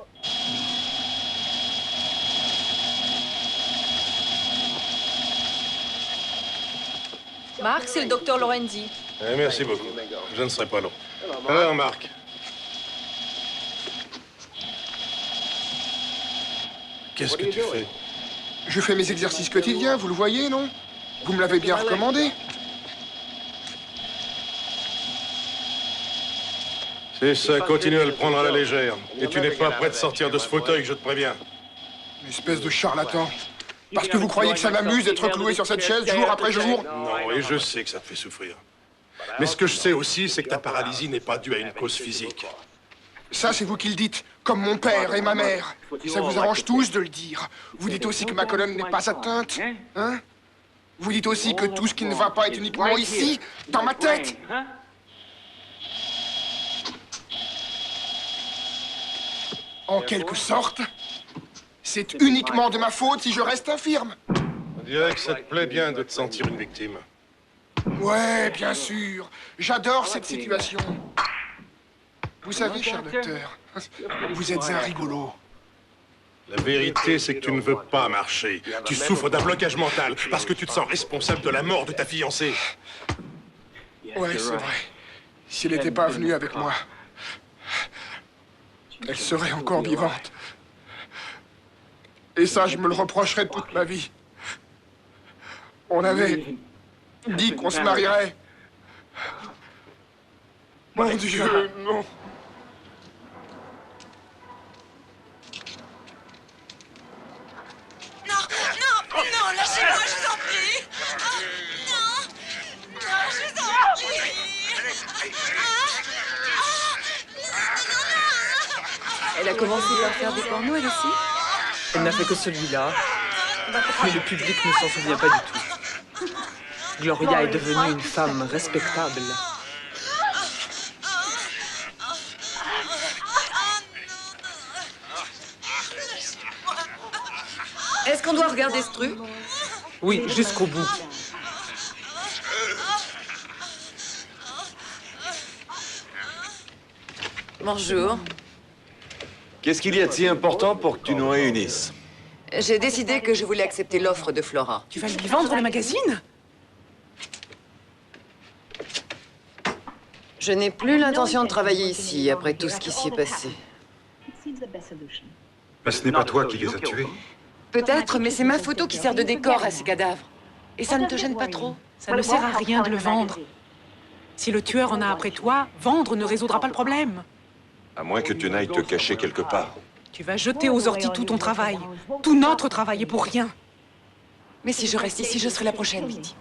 Marc, c'est le docteur Lorenzi. Merci beaucoup. Je ne serai pas long. Alors, Marc. Qu'est-ce que tu fais? Je fais mes exercices quotidiens, vous le voyez, non? Vous me l'avez bien recommandé. C'est ça, continue à le prendre à la légère. Et tu n'es pas prêt de sortir de ce fauteuil, je te préviens. Une espèce de charlatan. Parce que vous croyez que ça m'amuse d'être cloué sur cette chaise jour après jour? Non, et je sais que ça te fait souffrir. Mais ce que je sais aussi, c'est que ta paralysie n'est pas due à une cause physique. Ça, c'est vous qui le dites, comme mon père et ma mère. Et ça vous arrange tous de le dire. Vous dites aussi que ma colonne n'est pas atteinte, hein? Vous dites aussi que tout ce qui ne va pas est uniquement ici, dans ma tête. En quelque sorte, c'est uniquement de ma faute si je reste infirme. On dirait que ça te plaît bien de te sentir une victime. Ouais, bien sûr. J'adore cette situation. Vous savez, cher docteur, vous êtes un rigolo. La vérité, c'est que tu ne veux pas marcher. Tu souffres d'un blocage mental parce que tu te sens responsable de la mort de ta fiancée. Ouais, c'est vrai. Si elle n'était pas venue avec moi, elle serait encore vivante. Et ça, je me le reprocherais toute ma vie. On avait dit qu'on se marierait. Mon Dieu, non. Non, lâchez-moi, je vous en prie. Non, je vous en prie. Elle a commencé par faire des pornos, elle aussi? Elle n'a fait que celui-là, mais le public ne s'en souvient pas du tout. Gloria est devenue une femme respectable. Est-ce qu'on doit regarder ce truc? Oui, jusqu'au bout. Bonjour. Qu'est-ce qu'il y a de si important pour que tu nous réunisses? J'ai décidé que je voulais accepter l'offre de Flora. Tu vas lui vendre le magazine? Je n'ai plus l'intention de travailler ici, après tout ce qui s'y est passé. Ce n'est pas toi qui les as tués. Peut-être, mais c'est ma photo qui sert de décor à ces cadavres. Et ça ne te gêne pas trop? Ça ne sert à rien de le vendre. Si le tueur en a après toi, vendre ne résoudra pas le problème. À moins que tu n'ailles te cacher quelque part. Tu vas jeter aux orties tout ton travail. Tout notre travail est pour rien. Mais si je reste ici, je serai la prochaine victime.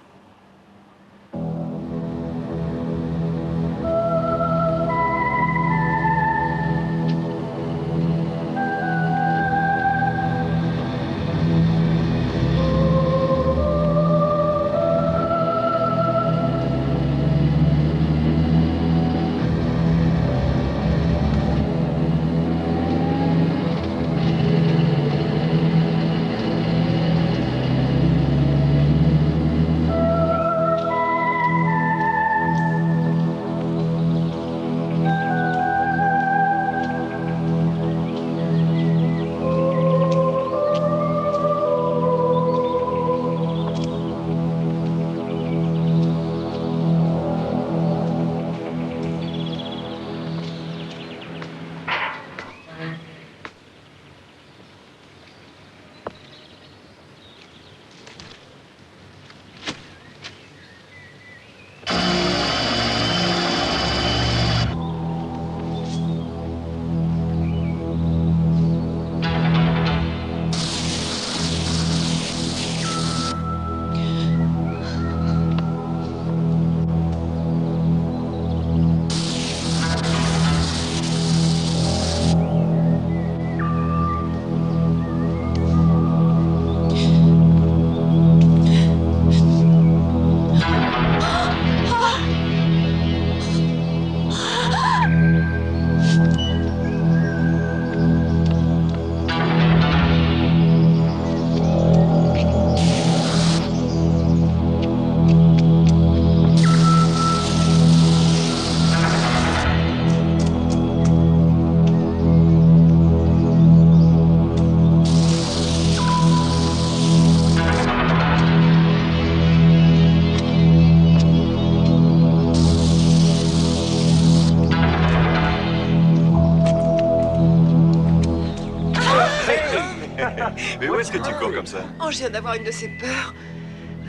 Mais où est-ce que tu cours comme ça? Oh, je viens d'avoir une de ces peurs.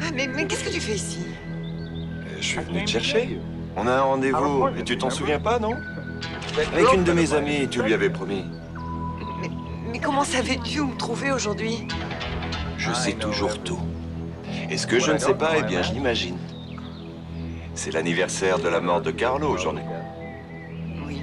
Ah, mais qu'est-ce que tu fais ici? Je suis venu te chercher. On a un rendez-vous, et tu t'en souviens pas, non? Avec une de mes amies, tu lui avais promis. Mais comment savais-tu où me trouver aujourd'hui? Je sais toujours tout. Et ce que je ne sais pas, eh bien, je l'imagine. C'est l'anniversaire de la mort de Carlo aujourd'hui. Oui.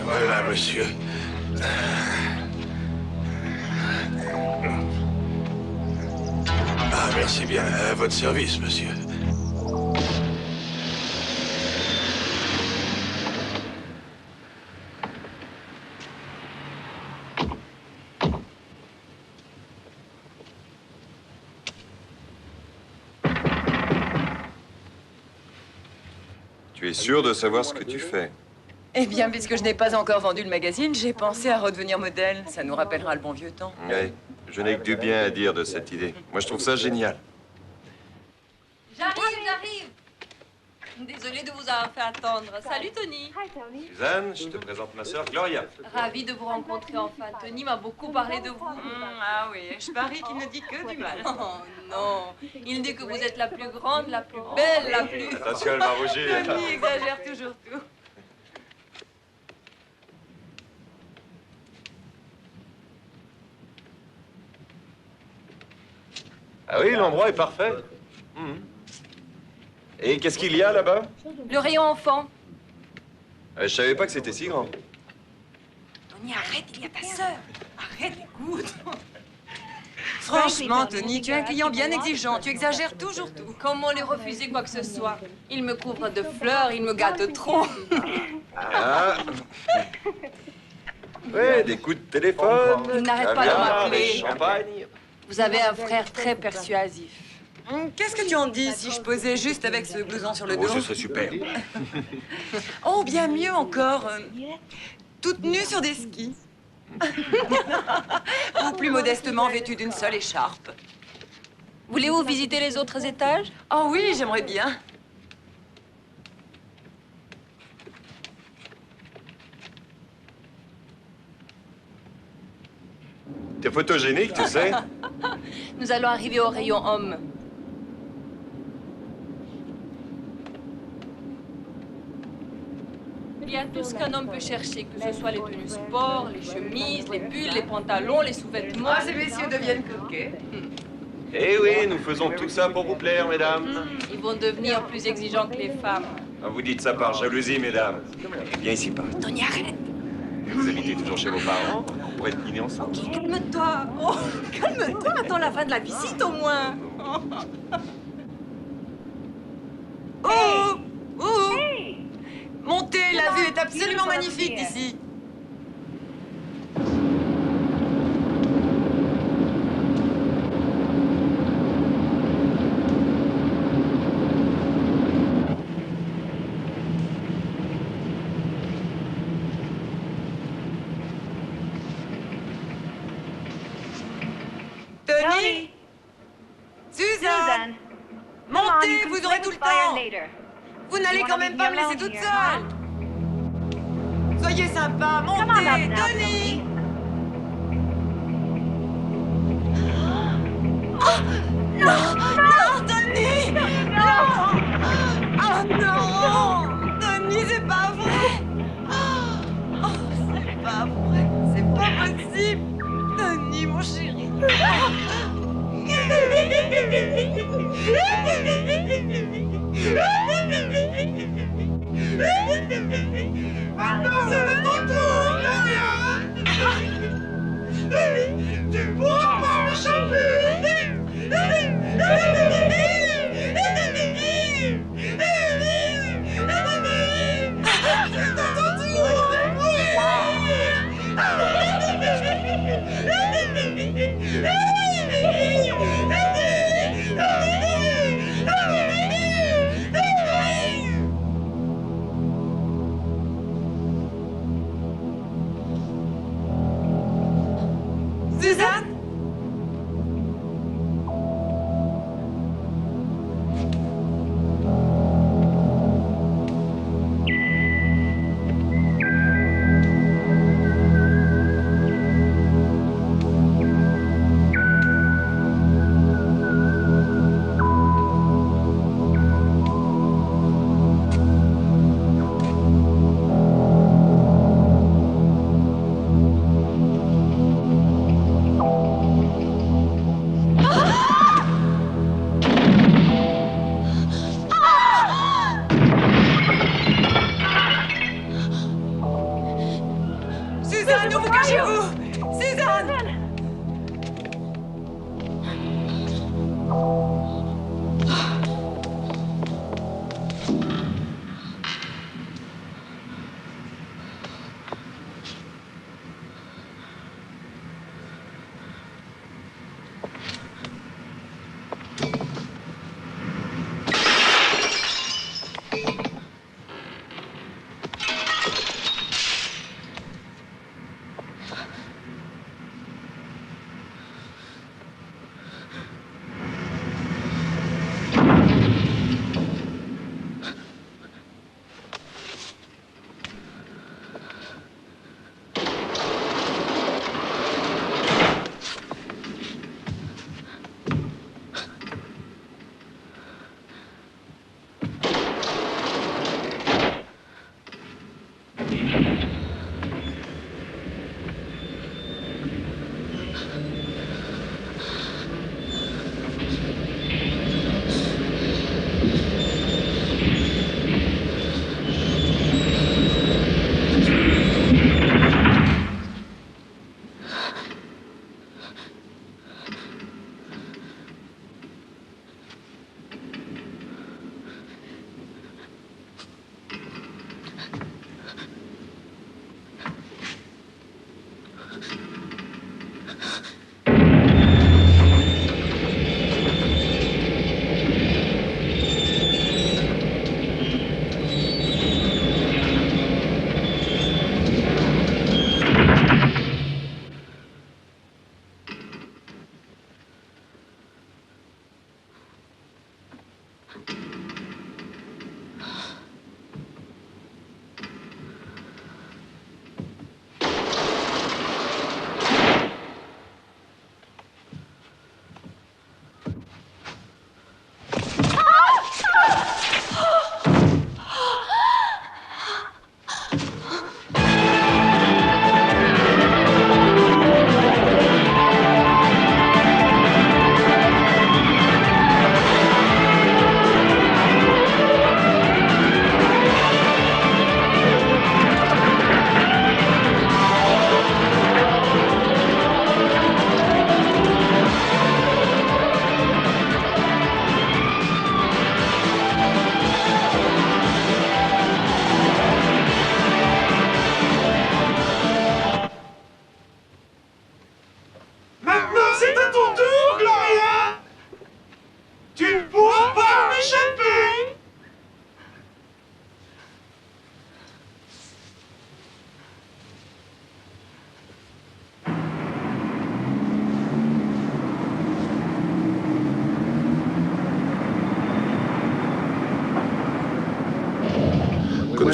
Voilà, monsieur. Ah, merci bien. À votre service, monsieur. Tu es sûr de savoir ce que tu fais? Eh bien, puisque je n'ai pas encore vendu le magazine, j'ai pensé à redevenir modèle. Ça nous rappellera le bon vieux temps. Oui, je n'ai que du bien à dire de cette idée. Moi, je trouve ça génial. J'arrive. Désolée de vous avoir fait attendre. Salut, Tony. Suzanne, je te présente ma sœur Gloria. Ravie de vous rencontrer enfin. Tony m'a beaucoup parlé de vous. Ah oui, je parie qu'il ne dit que du mal. Oh non, il dit que vous êtes la plus grande, la plus belle, la plus... Attention, elle va rougir. Tony exagère toujours tout. Ah oui, l'endroit est parfait. Et qu'est-ce qu'il y a là-bas? Le rayon enfant. Je savais pas que c'était si grand. Tony, arrête, il y a ta sœur. Arrête, écoute. Franchement, Tony, tu es un client bien exigeant. Tu exagères toujours tout. Comment lui refuser quoi que ce soit? Il me couvre de fleurs, il me gâte trop. Ah. Ouais, des coups de téléphone. Il n'arrête pas de m'appeler. Champagne. Vous avez un frère très persuasif. Qu'est-ce que tu en dis si je posais juste avec ce blouson sur le dos? Oh, ce serait super. Oh, bien mieux encore. Toute nue sur des skis. Ou plus modestement vêtue d'une seule écharpe. Voulez-vous visiter les autres étages? Oh oui, j'aimerais bien. T'es photogénique, tu sais. Nous allons arriver au rayon homme. Il y a tout ce qu'un homme peut chercher, que ce soit les tenues sport, les chemises, les pulls, les pantalons, les sous-vêtements. Ah, ces messieurs deviennent coquets. Eh oui, nous faisons tout ça pour vous plaire, mesdames. Ils vont devenir plus exigeants que les femmes. Vous dites ça par jalousie, mesdames. Viens ici, pas. Tony, arrête. Vous habitez toujours chez vos parents? On pourrait dîner ensemble. Ok, calme-toi. Oh, calme-toi. Attends la fin de la visite, au moins. Oh! Oh! Montez, la vue est absolument magnifique d'ici. Tony! Suzanne! Montez, vous aurez tout le temps! Vous n'allez quand même pas me laisser toute seule! Soyez sympa, montez! Tony! Oh! Non! Non, Tony! Non! Oh non! Tony, c'est pas vrai! Oh, c'est pas vrai! C'est pas possible! Tony, mon chéri! C'est votre tour, tu pourras pas me changer.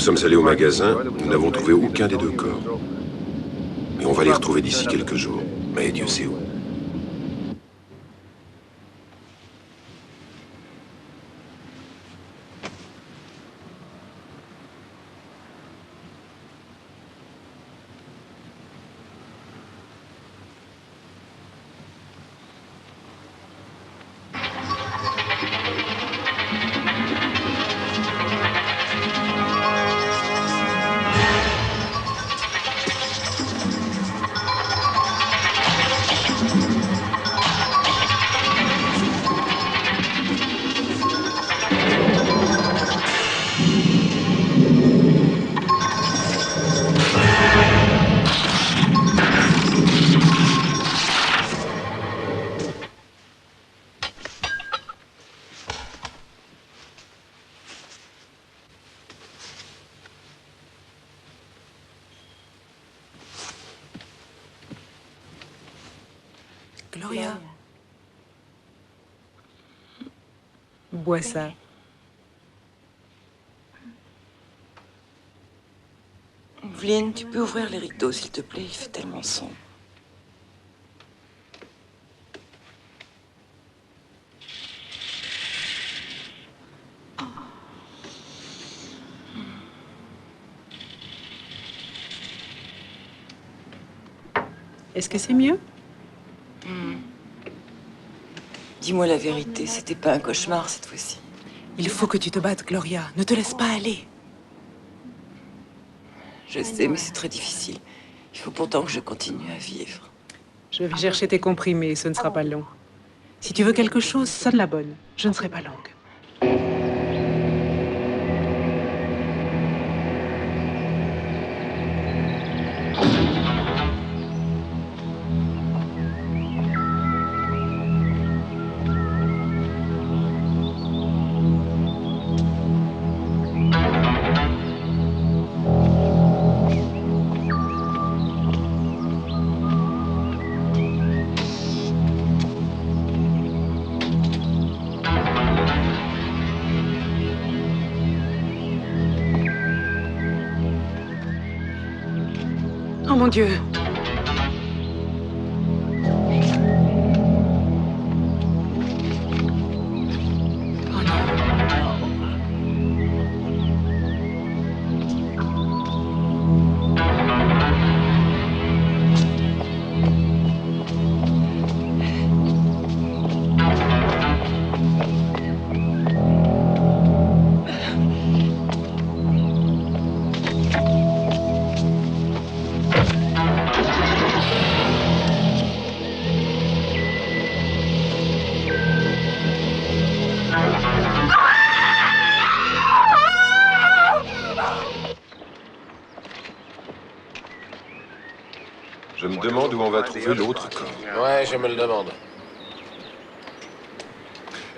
sommes allés au magasin, nous n'avons trouvé aucun des deux corps. Mais on va les retrouver d'ici quelques jours. Mais Dieu sait où. Gloria. Bois ça. Vline, tu peux ouvrir les rideaux, s'il te plaît, il fait tellement sombre. Est-ce que c'est mieux? Dis-moi la vérité, c'était pas un cauchemar cette fois-ci. Il faut que tu te battes, Gloria. Ne te laisse pas aller. Je sais, mais c'est très difficile. Il faut pourtant que je continue à vivre. Je vais chercher tes comprimés, ce ne sera pas long. Si tu veux quelque chose, sonne la bonne. Je ne serai pas longue. Oh mon Dieu! Je me demande où on va trouver l'autre corps. Ouais, je me le demande.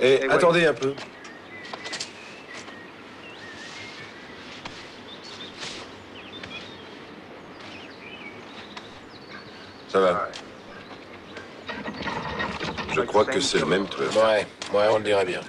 Eh, attendez un peu. Ça va. Je crois que c'est le même truc. Ouais, on le dirait bien.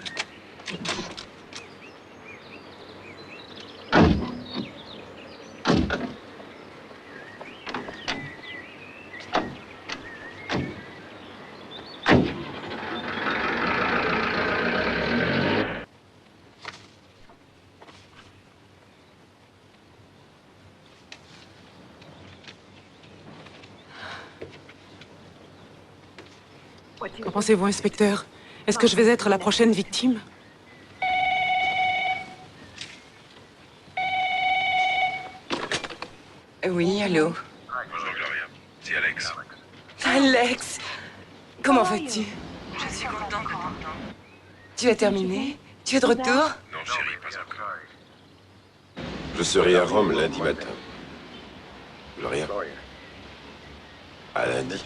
Qu'en pensez-vous, inspecteur? Est-ce que je vais être la prochaine victime? Oui, allô? Bonjour, Gloria. C'est Alex. Alex! Comment vas-tu? Je suis contente. Tu as terminé? Tu es de retour? Non, chérie, pas encore. Je serai à Rome lundi matin. Gloria. À lundi.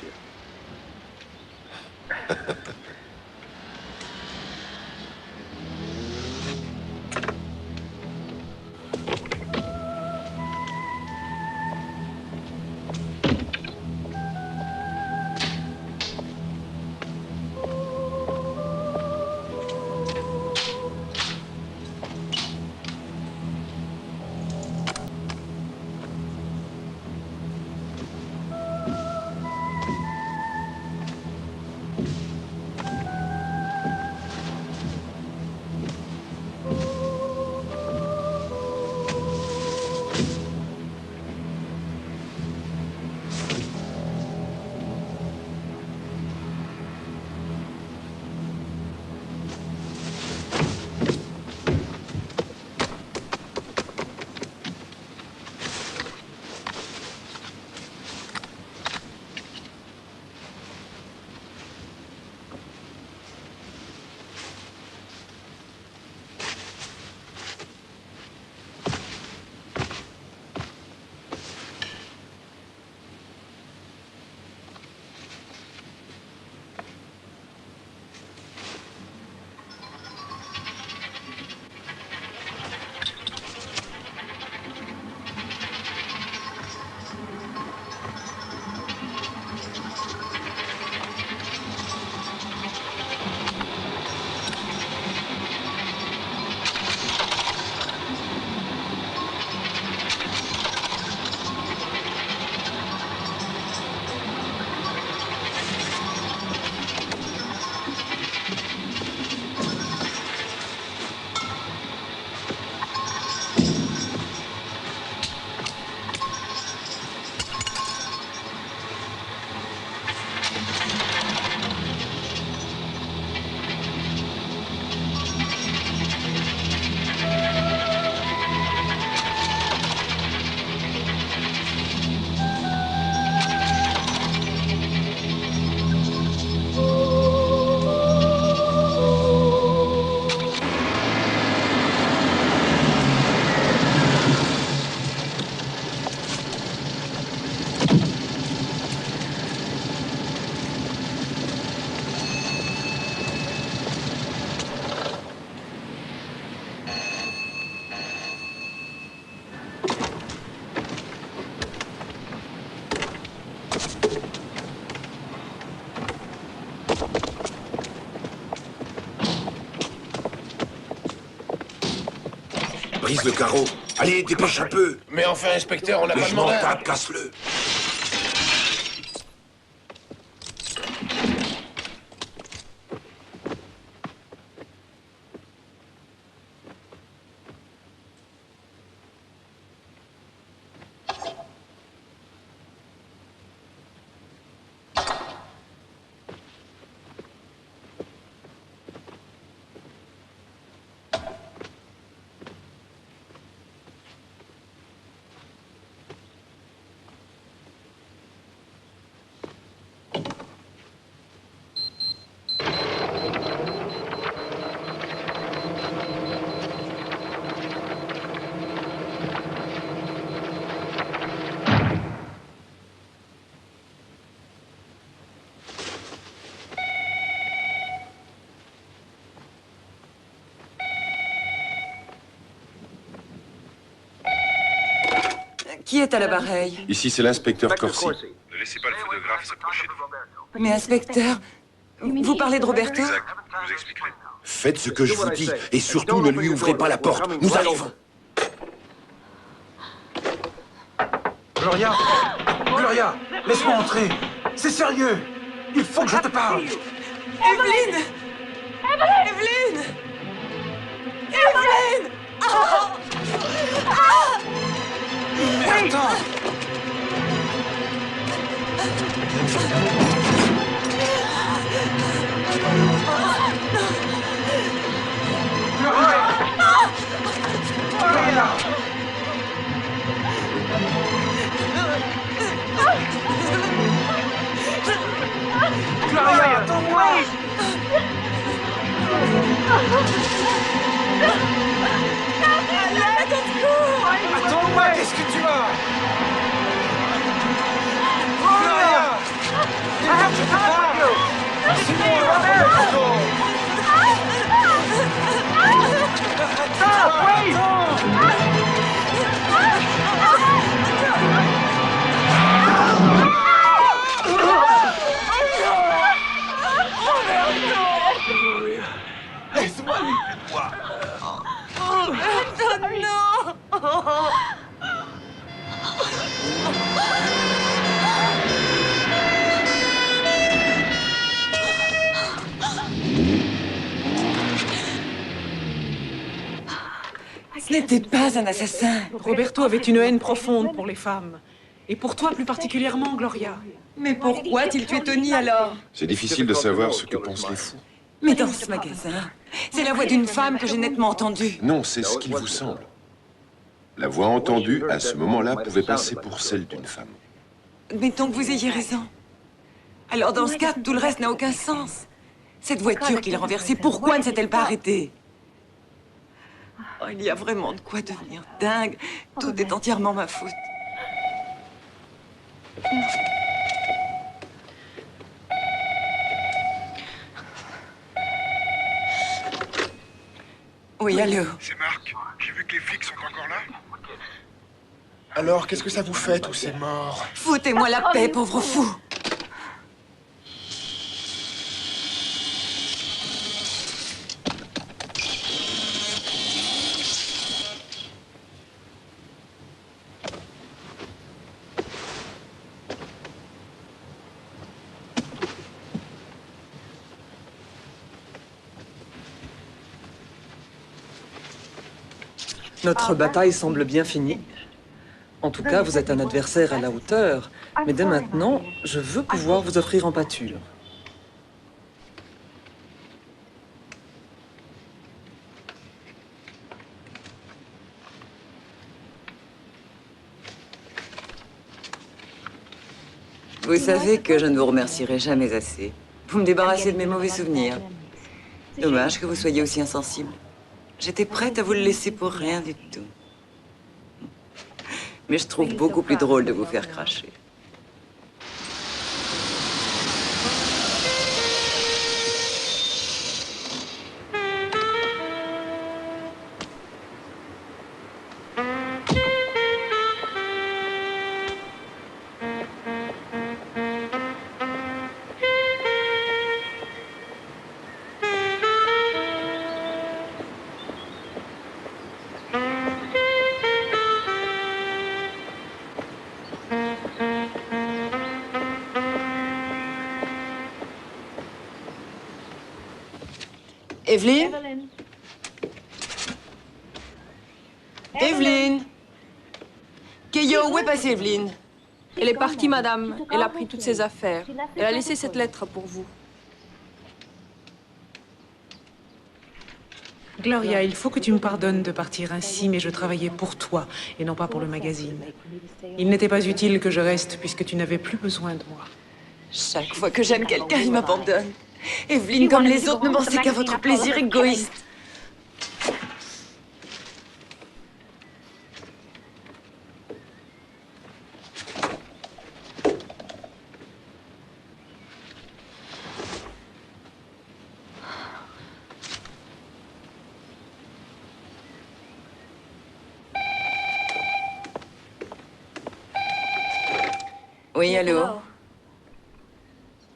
Brise le carreau. Allez, dépêche un peu. Mais enfin, inspecteur, on n'a Mais pas je m'en demandé. tape, casse-le. Qui est à l'appareil? Ici, c'est l'inspecteur Corsi. Ne laissez pas le photographe s'approcher de vous. Mais inspecteur, vous parlez de Roberto? Exact, je vous expliquerai. Faites ce que je vous dis, et surtout ne lui ouvrez pas la porte. Nous arrivons. Gloria! Gloria! Laisse-moi entrer! C'est sérieux! Il faut que je te parle! Evelyne! Evelyne! Evelyne! Ah! Ah! Mais attends! Gloria, attends-moi! Attends-moi, qu'est-ce que tu as? Gloria! Il faut que je te parle! Sinon, Roberto! Ce n'était pas un assassin. Roberto avait une haine profonde pour les femmes. Et pour toi plus particulièrement, Gloria. Mais pourquoi a-t-il tué Tony alors? C'est difficile de savoir ce que pensent les fous. Mais dans ce magasin, c'est la voix d'une femme que j'ai nettement entendue. Non, c'est ce qu'il vous semble. La voix entendue, à ce moment-là, pouvait passer pour celle d'une femme. Mettons que vous ayez raison. Alors dans ce cas, tout le reste n'a aucun sens. Cette voiture qu'il a renversée, pourquoi ne s'est-elle pas arrêtée? Oh, il y a vraiment de quoi devenir dingue. Tout est entièrement ma faute. Oui, allô? C'est Marc. J'ai vu que les flics sont encore là. Alors, qu'est-ce que ça vous fait, tous ces morts? Foutez-moi la paix, pauvre fou! Notre bataille semble bien finie. En tout cas, vous êtes un adversaire à la hauteur. Mais dès maintenant, je veux pouvoir vous offrir en pâture. Vous savez que je ne vous remercierai jamais assez. Vous me débarrassez de mes mauvais souvenirs. Dommage que vous soyez aussi insensible. J'étais prête à vous le laisser pour rien du tout. Mais je trouve beaucoup plus drôle de vous faire cracher. Evelyne? Evelyne? Keio, où est passée Evelyne? Elle est partie, madame. Elle a pris toutes ses affaires. Elle a laissé cette lettre pour vous. Gloria, il faut que tu me pardonnes de partir ainsi, mais je travaillais pour toi et non pas pour le magazine. Il n'était pas utile que je reste puisque tu n'avais plus besoin de moi. Chaque fois que j'aime quelqu'un, il m'abandonne. Evelyne, comme les autres, ne pensez qu'à votre plaisir égoïste. Oui, allô?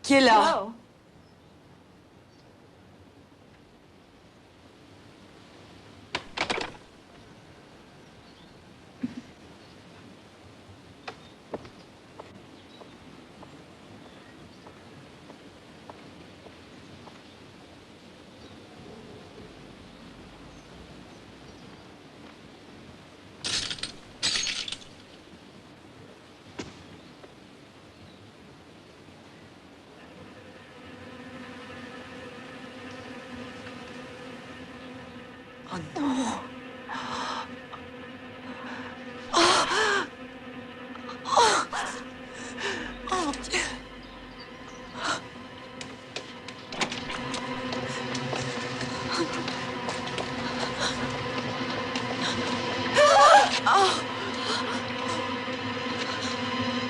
Qui est là? Oh non! Oh mon Dieu!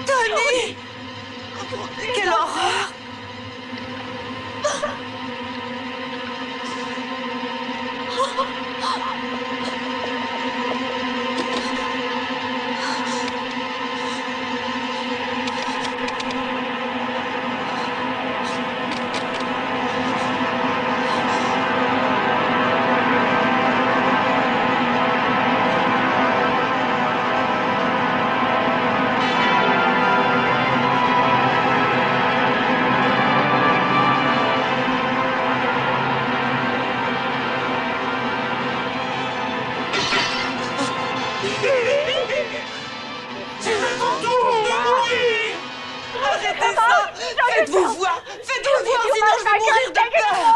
Tony! Oh mon Dieu, quelle horreur! Faites-vous voir! Faites-vous voir, sinon je vais mourir de peur!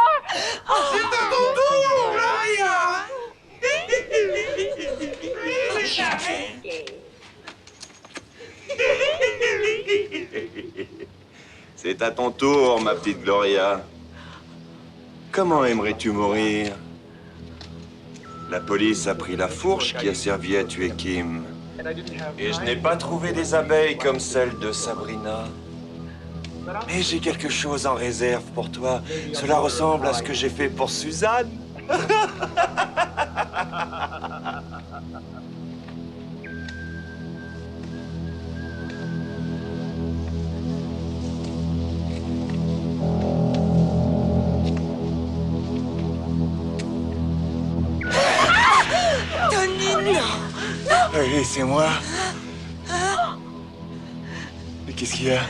C'est à ton tour, C'est à ton tour, ma petite Gloria. Comment aimerais-tu mourir? La police a pris la fourche qui a servi à tuer Kim. Et je n'ai pas trouvé des abeilles comme celles de Sabrina. Mais j'ai quelque chose en réserve pour toi. Cela ressemble à ce que j'ai fait pour Suzanne. Tony, non! Oui, c'est moi. Mais qu'est-ce qu'il y a?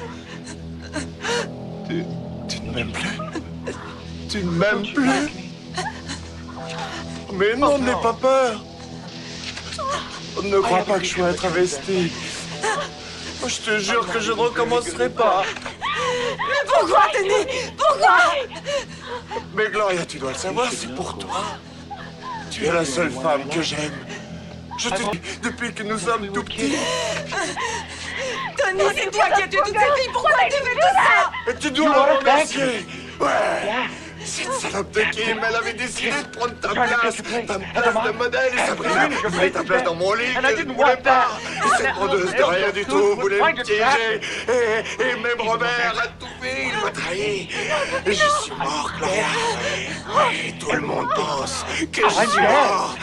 Tu ne m'aimes plus? Tu ne m'aimes plus? Mais non, n'aie pas peur. Ne crois pas que je sois un travesti. Je te jure que je ne recommencerai pas. Mais pourquoi, Tony? Pourquoi? Mais Gloria, tu dois le savoir, c'est pour toi. Tu es la seule femme que j'aime. Je te dis, depuis que nous sommes tout petits. Tony, c'est toi qui as tué toutes ces filles. Pourquoi tu fais tout ça? Et tu dois la remercier. Ouais. Cette salope de Kim, elle avait décidé de prendre ta place de modèle. Et Sabrina voulait ta place dans mon lit, qu'elle ne voulait pas. Et cette brodeuse de rien du tout voulait me piéger. Et même Robert a tout fait, il m'a trahi. Et je suis mort, Gloria. Oui, tout le monde pense que je suis mort.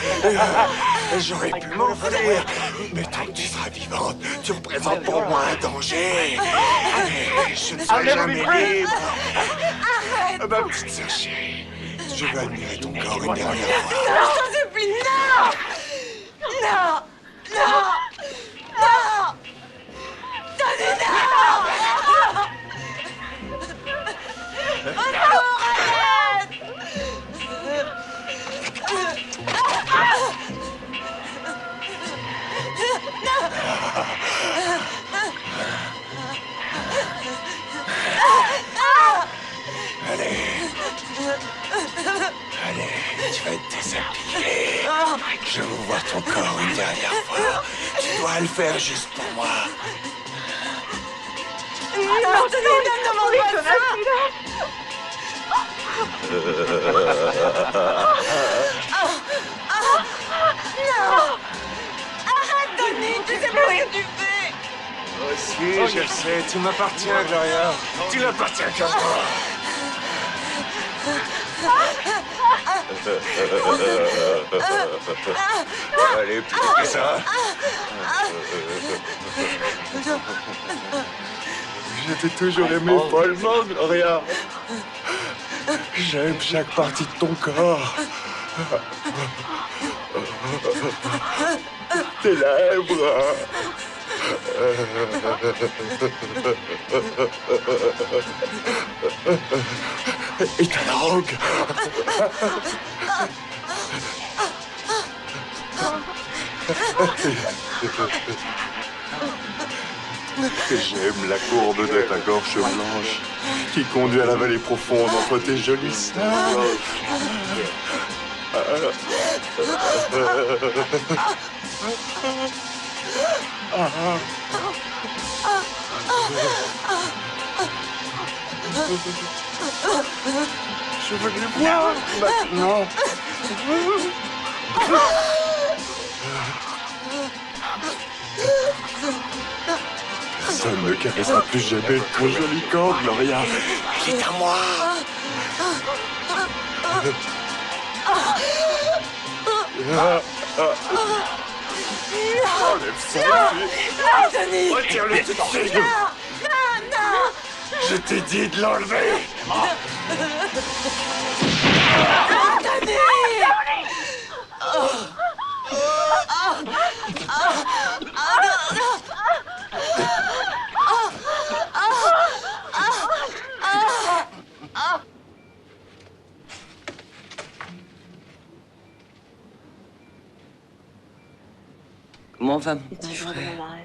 J'aurais pu m'enfuir. Mais tant que tu seras vivante, tu représentes pour moi un danger. Et je ne serai jamais libre. Ma petite sœur chérie, je veux admirer ton corps une dernière fois. Non, je t'en supplie, non! Non! Non! Non! Tony, non! Oh non, arrête! Je veux voir ton corps une dernière fois. Tu dois le faire juste pour moi. Non, Denis, ne me demande pas ça. Non. Arrête, Denis, tu sais pas ce que tu fais. Oh si, je le sais. Tu m'appartiens, Gloria. Tu n'appartiens qu'à moi. Allez, plus que ça. Je t'ai toujours aimé follement, Gloria. J'aime chaque partie de ton corps. Tes lèvres. Et ta langue. J'aime la courbe de ta gorge blanche qui conduit à la vallée profonde entre tes jolis seins. Je veux les voir maintenant. Personne ne caressera plus jamais ton joli corps, Gloria. Il est à moi. Enlève ça. Non, Denis. Retire-le tout de suite. Non, non. Je t'ai dit de l'enlever. Denis. Comment va mon petit frère?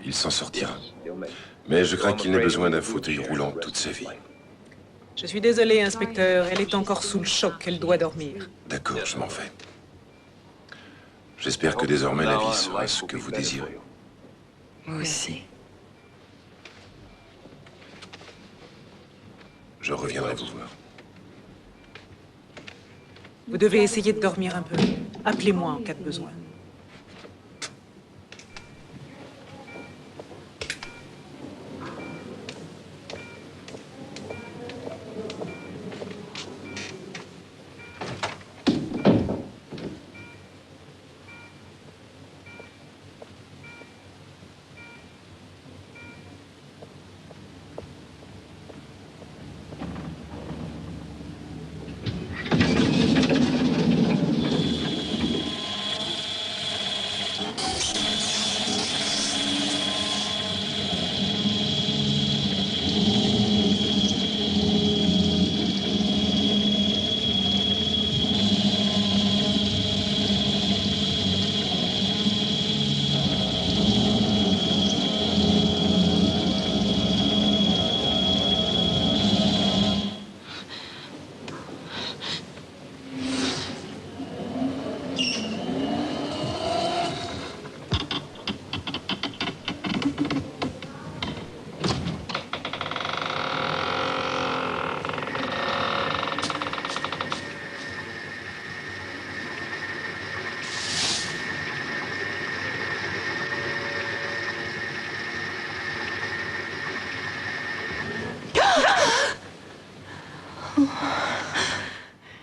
Il s'en sortira. Mais je crains qu'il n'ait besoin d'un fauteuil roulant toute sa vie. Je suis désolée, inspecteur. Elle est encore sous le choc. Elle doit dormir. D'accord, je m'en vais. J'espère que désormais la vie sera ce que vous désirez. Moi aussi. Je reviendrai vous voir. Vous devez essayer de dormir un peu. Appelez-moi en cas de besoin.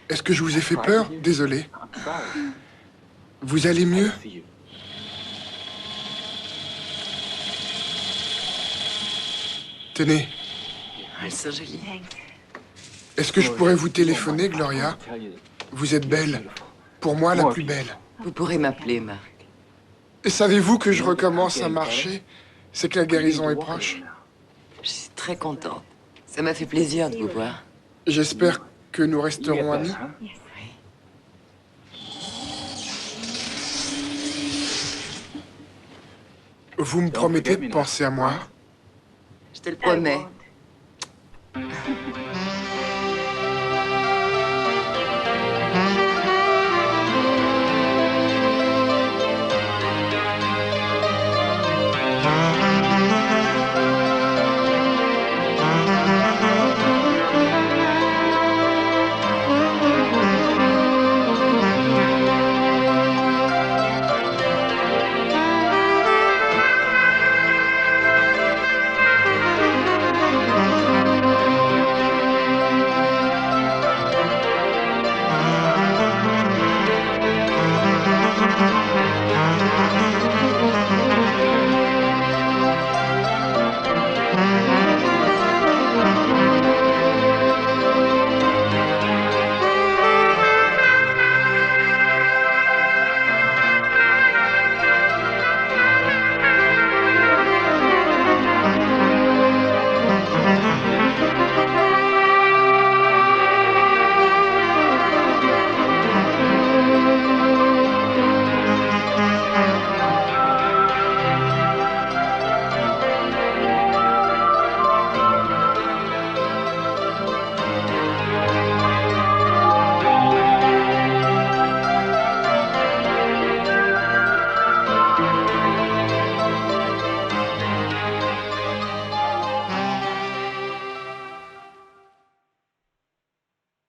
Est-ce que je vous ai fait peur? Désolé. Vous allez mieux? Tenez. Elles sont jolies. Est-ce que je pourrais vous téléphoner, Gloria? Vous êtes belle. Pour moi, la plus belle. Vous pourrez m'appeler, Marc. Et savez-vous que je recommence à marcher? C'est que la guérison est proche. Je suis très contente. Ça m'a fait plaisir de vous voir. J'espère que nous resterons amis. Vous me promettez de penser à moi? Je te le promets.